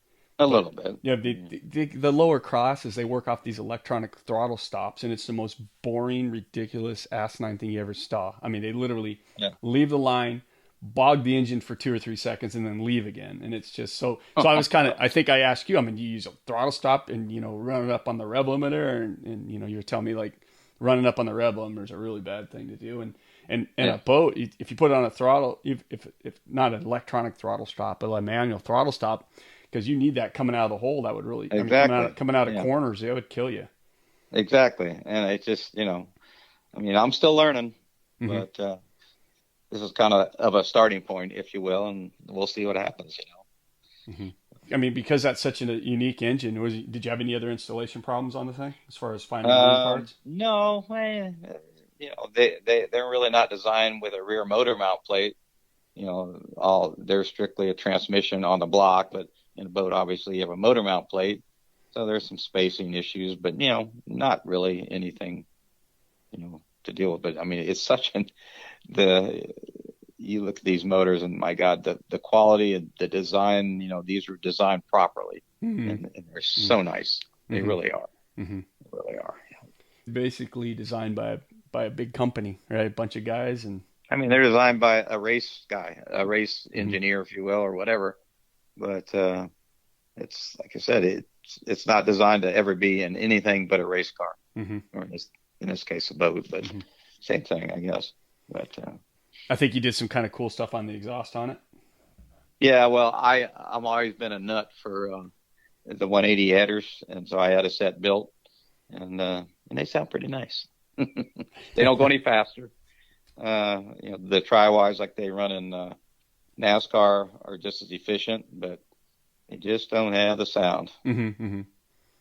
S1: A little bit.
S3: Yeah, the lower classes, they work off these electronic throttle stops, and it's the most boring, ridiculous, asinine thing you ever saw. I mean, they literally leave the line, bog the engine for 2 or 3 seconds, and then leave again. And it's just so I was I think I asked you, I mean, do you use a throttle stop and, run it up on the rev limiter? And you're telling me, like, running up on the rev limiter is a really bad thing to do. And a boat, if you put it on a throttle, if not an electronic throttle stop, but a manual throttle stop, because you need that coming out of the hole. That would really, I mean,
S1: Exactly.
S3: coming out of
S1: Yeah,
S3: corners, that would kill you.
S1: exactly. And it's just, I mean, I'm still learning,
S3: Mm-hmm.
S1: but this is kind of a starting point, if you will, and we'll see what happens.
S3: Mm-hmm. I mean, because that's such a unique engine, did you have any other installation problems on the thing as far as finding moving parts?
S1: No, they're really not designed with a rear motor mount plate. They're strictly a transmission on the block, but in a boat, obviously, you have a motor mount plate. So there's some spacing issues, but, not really anything, to deal with. But I mean, it's you look at these motors and my God, the quality and the design, these were designed properly
S3: Mm-hmm.
S1: and they're so nice. They
S3: Mm-hmm.
S1: really are.
S3: Mm-hmm.
S1: They really are.
S3: Basically designed by a big company, right? A bunch of guys, and
S1: I mean, they're designed by a race guy, a race
S3: mm-hmm.
S1: engineer, if you will, or whatever. But it's like I said, it's not designed to ever be in anything but a race car,
S3: mm-hmm.
S1: or in this case, a boat. But
S3: Mm-hmm.
S1: same thing, I guess. But
S3: I think you did some kind of cool stuff on the exhaust on it.
S1: yeah, well, I've always been a nut for the 180 headers, and so I had a set built, and they sound pretty nice. They don't go any faster. The tri-wise like they run in NASCAR are just as efficient, but they just don't have the sound.
S3: Mm-hmm. Mm-hmm.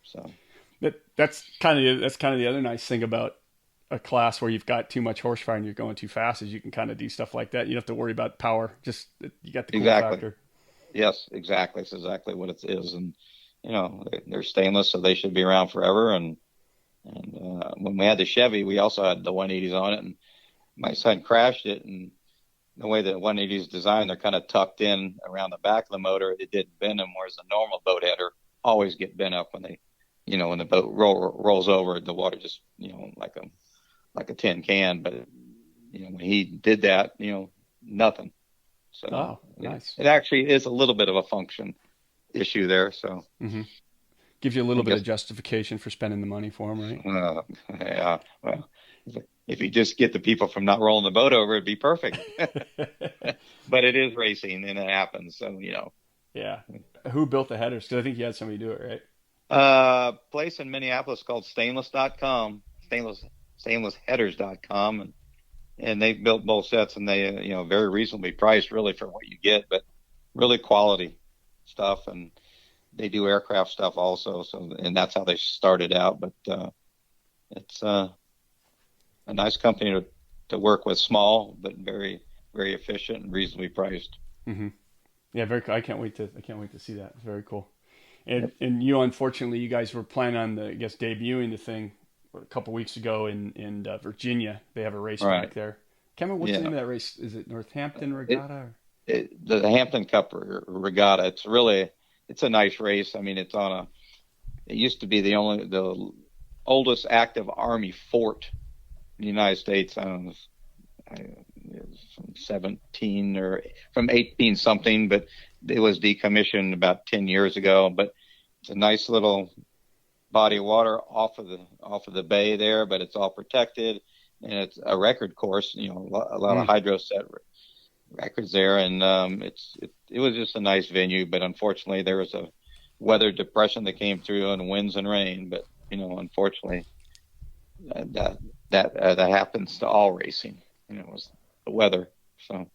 S1: So
S3: that's kind of the other nice thing about a class where you've got too much horsepower and you're going too fast is you can kind of do stuff like that. You don't have to worry about power. Just you got the cool
S1: exactly.
S3: factor.
S1: Yes, exactly. It's exactly what it is, and they're stainless, so they should be around forever. And when we had the Chevy, we also had the 180s on it, and my son crashed it, and the way the 180s designed, they're kind of tucked in around the back of the motor. It didn't bend them, whereas the normal boat header always get bent up when they, when the boat rolls over, the water just, like a tin can. But when he did that, nothing. So
S3: oh, nice.
S1: It actually is a little bit of a function issue there. So
S3: mm-hmm. Gives you a little bit of justification for spending the money for them, right?
S1: Yeah. Well, if you just get the people from not rolling the boat over, it'd be perfect. But it is racing, and it happens. So
S3: Yeah. Who built the headers? Because I think you had somebody do it, right?
S1: Place in Minneapolis called stainless.com, stainlessheaders.com, and they built both sets, and they very reasonably priced really for what you get, but really quality stuff. And they do aircraft stuff also, and that's how they started out. But it's a nice company to work with, small but very, very efficient and reasonably priced.
S3: Mm-hmm. Yeah, very cool. I can't wait to see that. It's very cool. And unfortunately, you guys were planning on debuting the thing a couple weeks ago in Virginia. They have a race back there. Can't remember what's the name of that race. Is it Northampton Regatta?
S1: The Hampton Cup Regatta. It's a nice race. I mean, it used to be the oldest active Army fort in the United States. I don't know, from 17 or from 18 something, but it was decommissioned about 10 years ago. But it's a nice little body of water off of the bay there, but it's all protected, and it's a record course. A lot of hydro set records there, and it was just a nice venue. But unfortunately, there was a weather depression that came through, and winds and rain. But unfortunately, that happens to all racing. It was the weather. So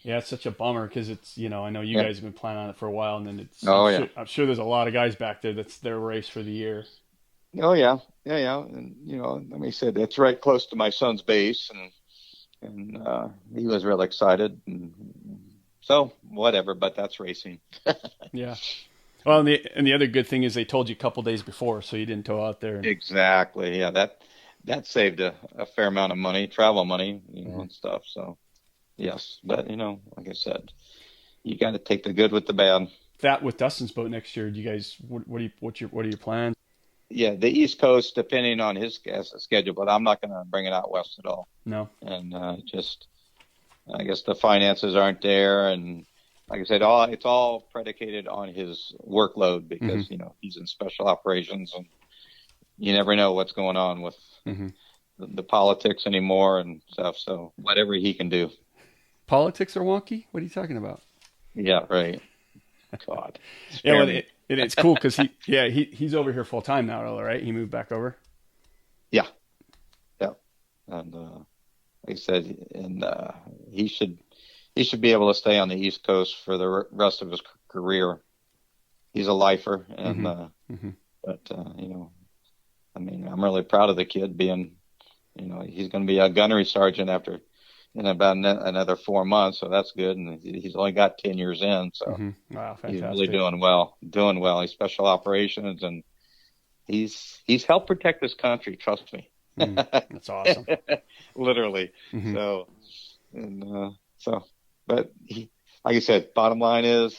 S3: yeah, it's such a bummer because it's I know you guys have been planning on it for a while, and then I'm sure there's a lot of guys back there that's their race for the year.
S1: Oh yeah, and like I said, it's right close to my son's base, and he was real excited, and so whatever. But that's racing.
S3: Yeah. Well, and the other good thing is they told you a couple days before, so you didn't go out there.
S1: Exactly. Yeah, that saved a fair amount of money, travel money, and stuff. So yes, but like I said, you got to take the good with the bad.
S3: That with Dustin's boat next year, do you guys what are your plans?
S1: Yeah, the East Coast, depending on his schedule, but I'm not going to bring it out west at all.
S3: No.
S1: And I guess the finances aren't there, and like I said, it's all predicated on his workload because he's in special operations, and you never know what's going on with the politics anymore and stuff. So whatever he can do.
S3: Politics are wonky? What are you talking about?
S1: Yeah, right. God.
S3: Yeah, well,
S1: Me.
S3: it's cool because he's over here full time now, right? He moved back over.
S1: Yeah. Yeah. And like I said, and he should be able to stay on the East Coast for the rest of his career. He's a lifer, and but I mean, I'm really proud of the kid being, he's going to be a gunnery sergeant after in about another 4 months, so that's good. And he's only got 10 years in, so
S3: Wow,
S1: he's
S3: fantastic.
S1: really doing well. He's special operations, and he's helped protect this country. Trust me.
S3: That's awesome.
S1: Literally. So, and but like I said, bottom line is,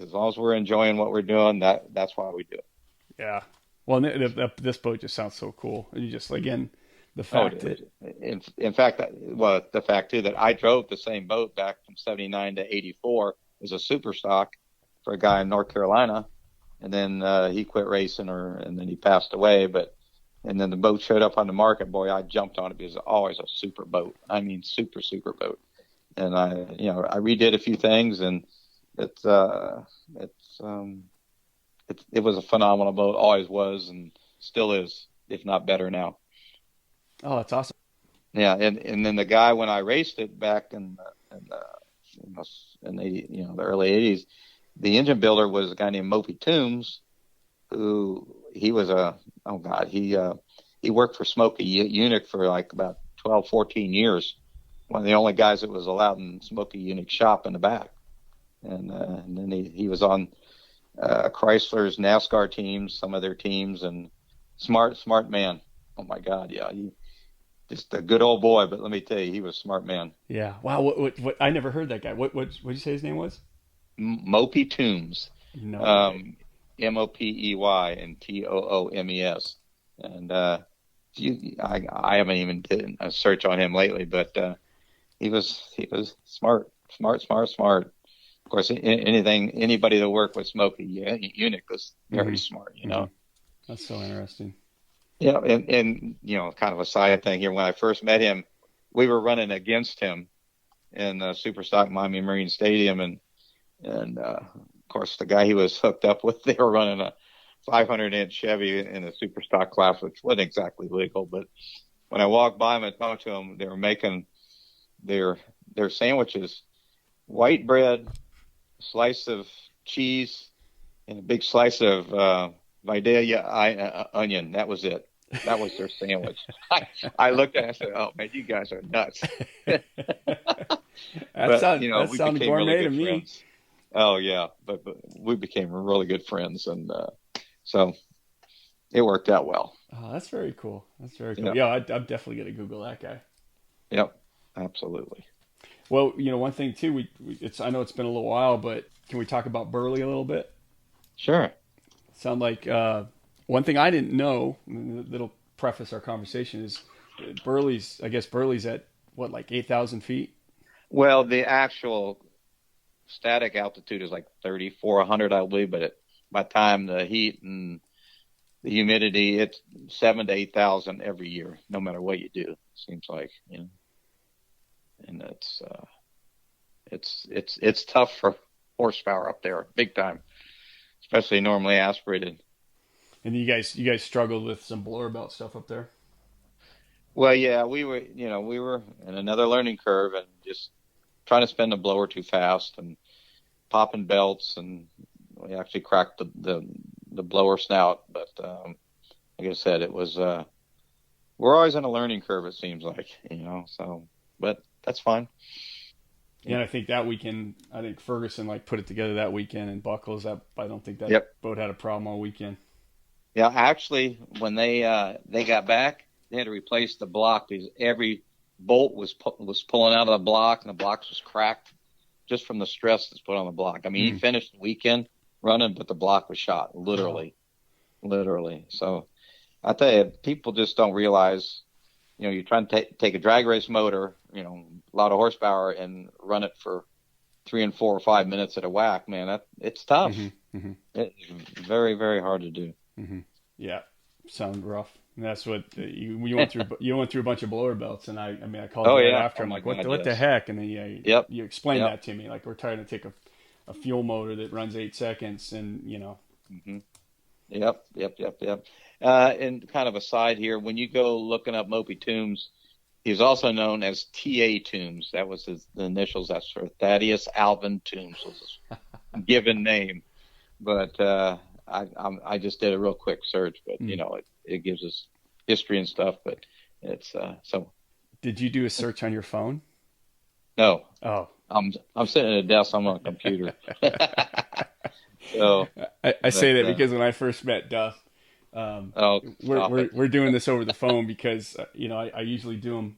S1: as long as we're enjoying what we're doing, that's why we do it.
S3: Yeah. Well, this boat just sounds so cool. And you just, again, the fact that,
S1: in fact, the fact too that I drove the same boat back from 79 to 84 as a super stock for a guy in North Carolina, and then he quit racing, and then he passed away. And then the boat showed up on the market. Boy, I jumped on it because it's always a super boat. I mean, super boat. And I redid a few things, and it was a phenomenal boat. Always was, and still is, if not better now.
S3: Oh, that's awesome.
S1: Yeah, and then the guy, when I raced it back in the early '80s, the engine builder was a guy named Mopey Toombs, who he was he worked for Smokey Unick for like about 12, 14 years. One of the only guys that was allowed in Smokey Unick's shop in the back, and then he was on Chrysler's NASCAR teams, some of their teams, and smart man. Oh my God, yeah, just a good old boy. But let me tell you, he was a smart man.
S3: Yeah. Wow. What I never heard that guy. What did you say his name was?
S1: Mopey Toombs.
S3: No.
S1: Mopey and Toomes. And I haven't even did a search on him lately, but he was smart. Of course, anybody that worked with Smokey Unick was very smart,
S3: That's so interesting.
S1: Yeah, and kind of a side thing here. When I first met him, we were running against him in Superstock Miami Marine Stadium, and of course the guy he was hooked up with, they were running a 500-inch Chevy in the Superstock class, which wasn't exactly legal. But when I walked by him and talked to him, they were making their sandwiches: white bread, slice of cheese, and a big slice of Vidalia onion. That was it. That was their sandwich. I looked at it and said, "Oh man, you guys are nuts."
S3: That sounded gourmet to me.
S1: Friends. Oh yeah, but we became really good friends, and so it worked out well.
S3: Oh, that's very cool. Yeah, I'm definitely gonna Google that guy.
S1: Yep, absolutely.
S3: Well, one thing too, I know it's been a little while, but can we talk about Burley a little bit?
S1: Sure.
S3: Sound like one thing I didn't know, that'll preface our conversation, is Burley's at what, like 8,000 feet?
S1: Well, the actual static altitude is like 3,400, I believe, but by the time the heat and the humidity, it's 7,000 to 8,000 every year, no matter what you do. It seems like, and it's tough for horsepower up there, big time, especially normally aspirated.
S3: And you guys struggled with some blower belt stuff up there?
S1: Well, yeah, we were in another learning curve and just trying to spin the blower too fast and popping belts, and we actually cracked the blower snout. But like I said, it was we're always in a learning curve, it seems like, so, but that's fine.
S3: Yeah, and I think that weekend, Ferguson put it together that weekend, and Buckles, I don't think that boat had a problem all weekend.
S1: Yeah, actually, when they got back, they had to replace the block because every bolt was pulling out of the block, and the block was cracked just from the stress that's put on the block. I mean, he finished the weekend running, but the block was shot, literally. So I tell you, people just don't realize, you're trying to take a drag race motor, a lot of horsepower, and run it for 3 and 4 or 5 minutes at a whack, man. It's tough. It's very, very hard to do.
S3: Yeah, sound rough. And that's what you went through. You went through a bunch of blower belts, and I called you right after. I'm like, what the heck? And then you explained that to me. Like, we're trying to take a a fuel motor that runs 8 seconds, and
S1: Hmm. Yep, yep, yep, yep. And kind of a side here, when you go looking up Mopey Toombs, he's also known as T.A. Toombs. That was the initials. That's for Thaddeus Alvin Toombs was his given name. But I just did a real quick search, but it gives us history and stuff. But it's so.
S3: Did you do a search on your phone?
S1: No.
S3: Oh,
S1: I'm sitting at a desk. I'm on a computer. So
S3: I say that because when I first met Duff, we're doing this over the phone because I usually do them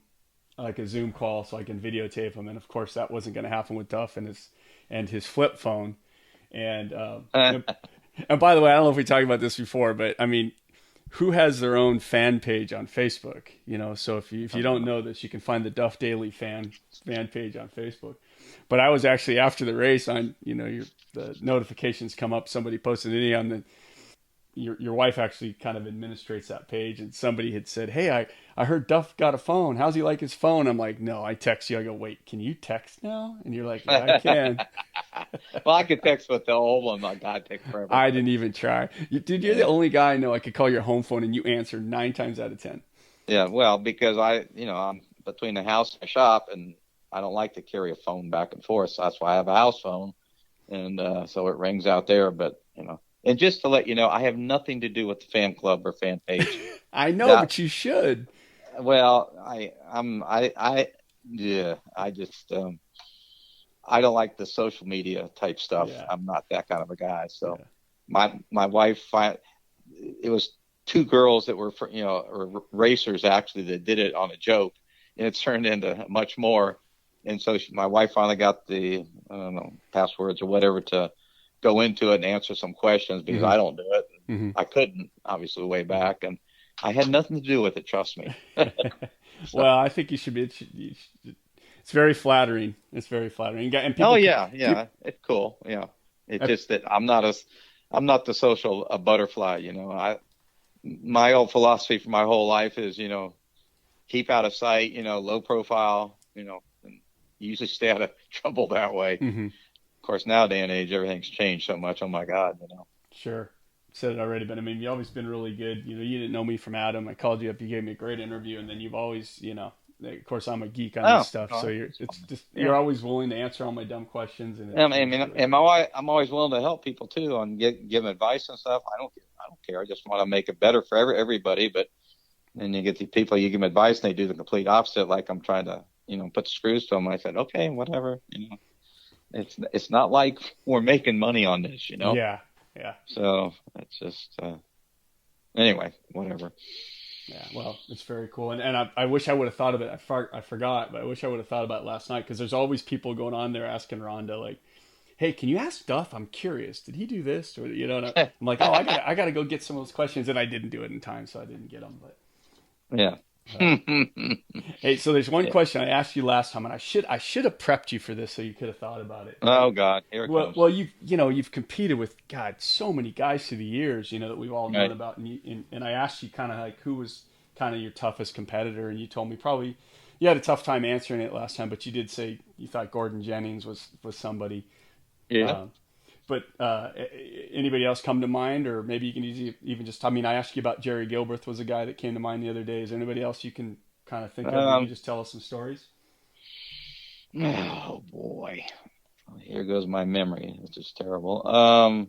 S3: like a Zoom call so I can videotape them, and of course that wasn't going to happen with Duff and his flip phone, and and by the way, I don't know if we talked about this before, but I mean, who has their own fan page on Facebook? So if you don't know this, you can find the Duff Daily fan page on Facebook. But I was actually after the race on, the notifications come up. Somebody posted it on the. Your wife actually kind of administrates that page, and somebody had said, "Hey, I heard Duff got a phone. How's he like his phone?" I'm like, "No, I text you." I go, "Wait, can you text now?" And you're like, "Yeah, I can."
S1: Well, I could text with the old one. My God, take forever.
S3: I didn't even try. You're the only guy I know I could call your home phone and you answer 9 times out of 10.
S1: Yeah, well, because I'm between the house and the shop, and I don't like to carry a phone back and forth. So that's why I have a house phone, and so it rings out there. But and just to let you know, I have nothing to do with the fan club or fan page.
S3: I know, but you should.
S1: Well, I just I don't like the social media type stuff.
S3: Yeah.
S1: I'm not that kind of a guy. So my wife, it was 2 girls that were or racers actually that did it on a joke, and it turned into much more. And so my wife finally got the passwords or whatever to go into it and answer some questions because I don't do it.
S3: Mm-hmm.
S1: I couldn't, obviously, way back, and I had nothing to do with it. Trust me.
S3: Well, I think you should be. It's very flattering. It's very flattering. And people,
S1: it's cool. Yeah, it's just that I'm not the social butterfly. My old philosophy for my whole life is keep out of sight. Low profile. And usually stay out of trouble that way.
S3: Mm-hmm.
S1: Of course, now day and age, everything's changed so much. Oh my God,
S3: Sure. Said it already, but I mean, you've always been really good. You didn't know me from Adam. I called you up. You gave me a great interview, and then you've always, of course, I'm a geek on this stuff, so you're always willing to answer all my dumb questions. And
S1: I'm always willing to help people too, and give advice and stuff. I don't care. I just want to make it better for everybody. But then you get the people, you give them advice, and they do the complete opposite. Like I'm trying to, put the screws to them. I said, okay, whatever. It's not like we're making money on this,
S3: Yeah.
S1: So it's just anyway, whatever.
S3: Yeah, well, it's very cool, and I wish I would have thought of it. I forgot, but I wish I would have thought about it last night because there's always people going on there asking Rhonda like, "Hey, can you ask Duff? I'm curious. Did he do this?" Or and I'm like, "Oh, I gotta go get some of those questions," and I didn't do it in time, so I didn't get them. But
S1: yeah.
S3: Hey, so there's one question I asked you last time, and I should have prepped you for this so you could have thought about it.
S1: Oh God, here it comes.
S3: Well, you've competed with so many guys through the years, that we've all known about, and I asked you kind of like who was kind of your toughest competitor, and you told me probably you had a tough time answering it last time, but you did say you thought Gordon Jennings was somebody.
S1: Yeah.
S3: But anybody else come to mind, or maybe you can even just, I asked you about Jerry Gilbreth was a guy that came to mind the other day. Is there anybody else you can kind of think of? Can you just tell us some stories?
S1: Oh boy. Here goes my memory. It's just terrible. Oh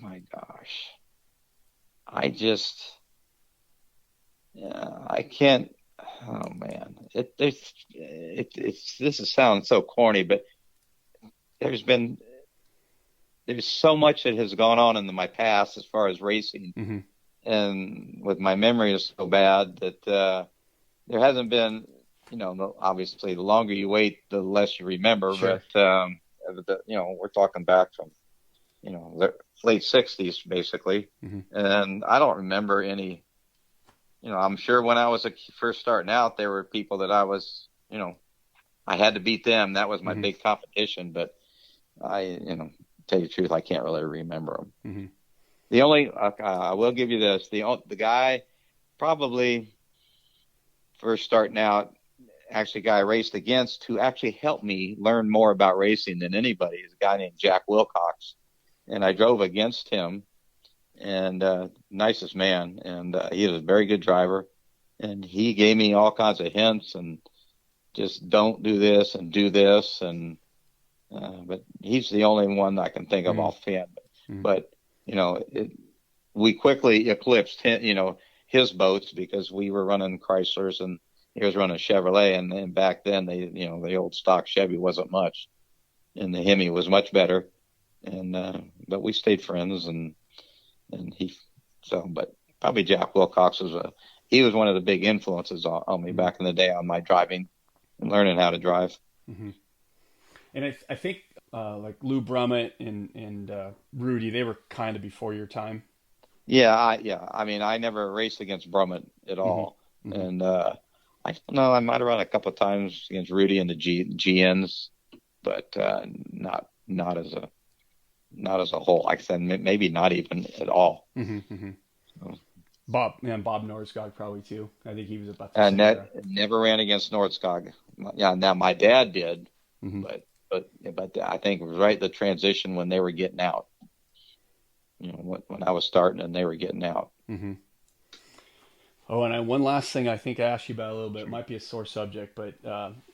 S1: my gosh. I can't, oh man. This sounds so corny, but there's so much that has gone on in my past as far as racing,
S3: mm-hmm.
S1: and with my memory is so bad that there hasn't been, obviously the longer you wait, the less you remember.
S3: Sure.
S1: But we're talking back from the late '60s basically,
S3: mm-hmm.
S1: and I don't remember any. I'm sure when I was first starting out, there were people that I was, I had to beat them. That was my
S3: mm-hmm.
S1: big competition, but I, tell you the truth, I can't really remember them.
S3: Mm-hmm.
S1: The only, I will give you this, the guy probably first starting out, actually guy I raced against who actually helped me learn more about racing than anybody is a guy named Jack Wilcox. And I drove against him, and nicest man. And he was a very good driver. And he gave me all kinds of hints and just don't do this and do this. And but he's the only one I can think of offhand. But, we quickly eclipsed his boats because we were running Chryslers and he was running Chevrolet. And then back then, the old stock Chevy wasn't much, and the Hemi was much better. And but we stayed friends, but probably Jack Wilcox was one of the big influences on me back in the day on my driving and learning how to drive.
S3: Mm-hmm. And I think like Lou Brummett and Rudy, they were kind of before your time.
S1: Yeah. I never raced against Brummett at all. Mm-hmm. And I don't know, I might have run a couple of times against Rudy in the GNs, but not as a whole. Like I said, maybe not even at all.
S3: Mm-hmm, mm-hmm. So. Bob Norsgaard probably too. I think he was about the same.
S1: Never ran against Norsgaard. Yeah, now my dad did,
S3: mm-hmm.
S1: but I think it was right the transition when they were getting out. When I was starting and they were getting out.
S3: Mm-hmm. Oh, and one last thing I think I asked you about a little bit. It might be a sore subject, but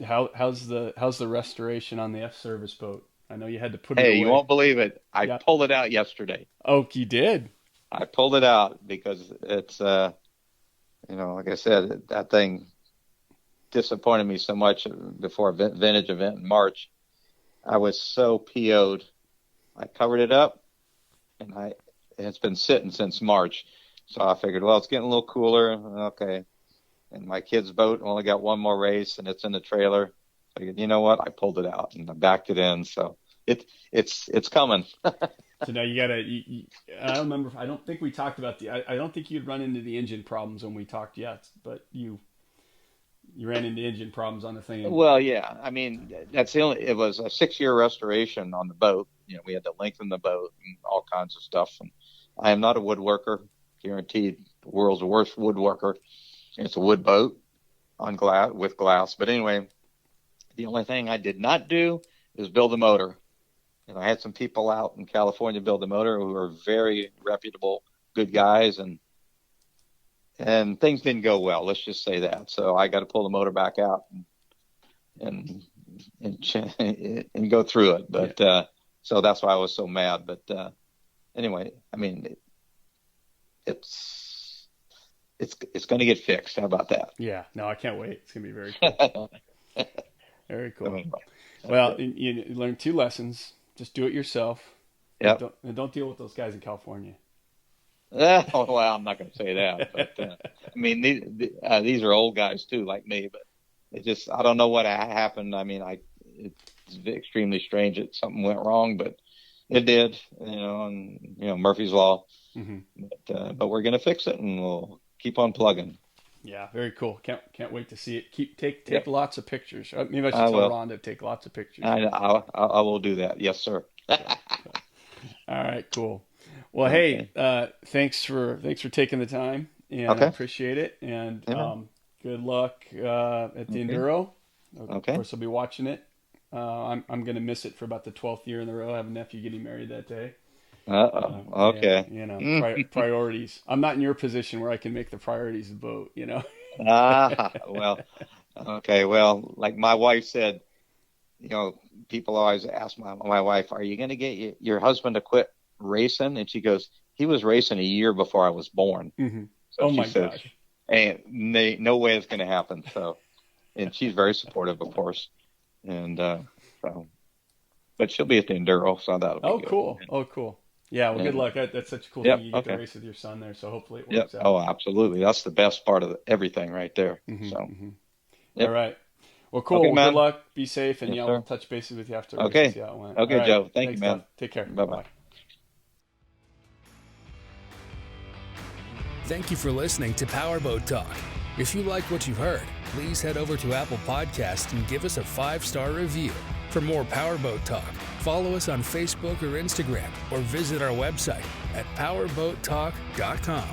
S3: how's the restoration on the F service boat? I know you had to put it away.
S1: Hey, you won't believe it. I pulled it out yesterday.
S3: Oh, you did?
S1: I pulled it out because it's, like I said, that thing disappointed me so much before a vintage event in March. I was so PO'd. I covered it up, and it's been sitting since March. So I figured, well, it's getting a little cooler. Okay. And my kid's boat only got one more race, and it's in the trailer. So I figured, you know what? I pulled it out, and I backed it in. So it's coming.
S3: So now you gotta. I don't remember. I don't think we talked about I don't think you'd run into the engine problems when we talked yet, but you ran into engine problems on the thing.
S1: Well, yeah. I mean, it was a 6-year restoration on the boat. We had to lengthen the boat and all kinds of stuff. And I am not a woodworker. Guaranteed, the world's worst woodworker. It's a wood boat on with glass. But anyway, the only thing I did not do is build a motor. And I had some people out in California build a motor who are very reputable, good guys, and things didn't go well. Let's just say that. So I got to pull the motor back out and go through it. But so that's why I was so mad. But anyway, I mean, it's going to get fixed. How about that?
S3: Yeah. No, I can't wait. It's going to be very cool. Very cool. Well, you learned 2 lessons. Just do it yourself.
S1: Yeah.
S3: And don't deal with those guys in California.
S1: Oh, well, I'm not going to say that. But, I mean, these are old guys too, like me. But I don't know what happened. I mean, it's extremely strange that something went wrong, but it did. And Murphy's Law. Mm-hmm. But we're going to fix it, and we'll keep on plugging.
S3: Yeah, very cool. Can't wait to see it. Take lots of pictures. Maybe I should tell Rhonda to take lots of pictures.
S1: I will do that. Yes, sir.
S3: All right, cool. Well, okay. Hey, thanks for taking the time, and I appreciate it. And good luck at the Enduro.
S1: Okay.
S3: Of course, I'll be watching it. I'm going to miss it for about the 12th year in a row. I have a nephew getting married that day.
S1: Okay.
S3: And, priorities. I'm not in your position where I can make the priorities the boat.
S1: Well, okay. Well, like my wife said, people always ask my wife, "Are you going to get your husband to quit racing?" And she goes, "He was racing a year before I was born."
S3: Mm-hmm.
S1: So
S3: my gosh!
S1: And no way it's going to happen. So, and she's very supportive, of course, and but she'll be at the Enduro, so that'll be good.
S3: Cool. Oh, cool. Yeah, well, good luck. That's such a cool thing. You get to race with your son there, so hopefully it works out.
S1: Oh, absolutely. That's the best part of everything right there.
S3: Mm-hmm,
S1: so,
S3: All right. Well, cool.
S1: Okay,
S3: good luck. Be safe, and we'll touch bases with you after.
S1: Okay.
S3: See how it went.
S1: Okay,
S3: right.
S1: Joe. Thanks, man.
S3: Doug. Take care.
S1: Bye-bye.
S2: Thank you for listening to Powerboat Talk. If you like what you heard, please head over to Apple Podcasts and give us a 5-star review. For more Powerboat Talk, follow us on Facebook or Instagram, or visit our website at powerboattalk.com.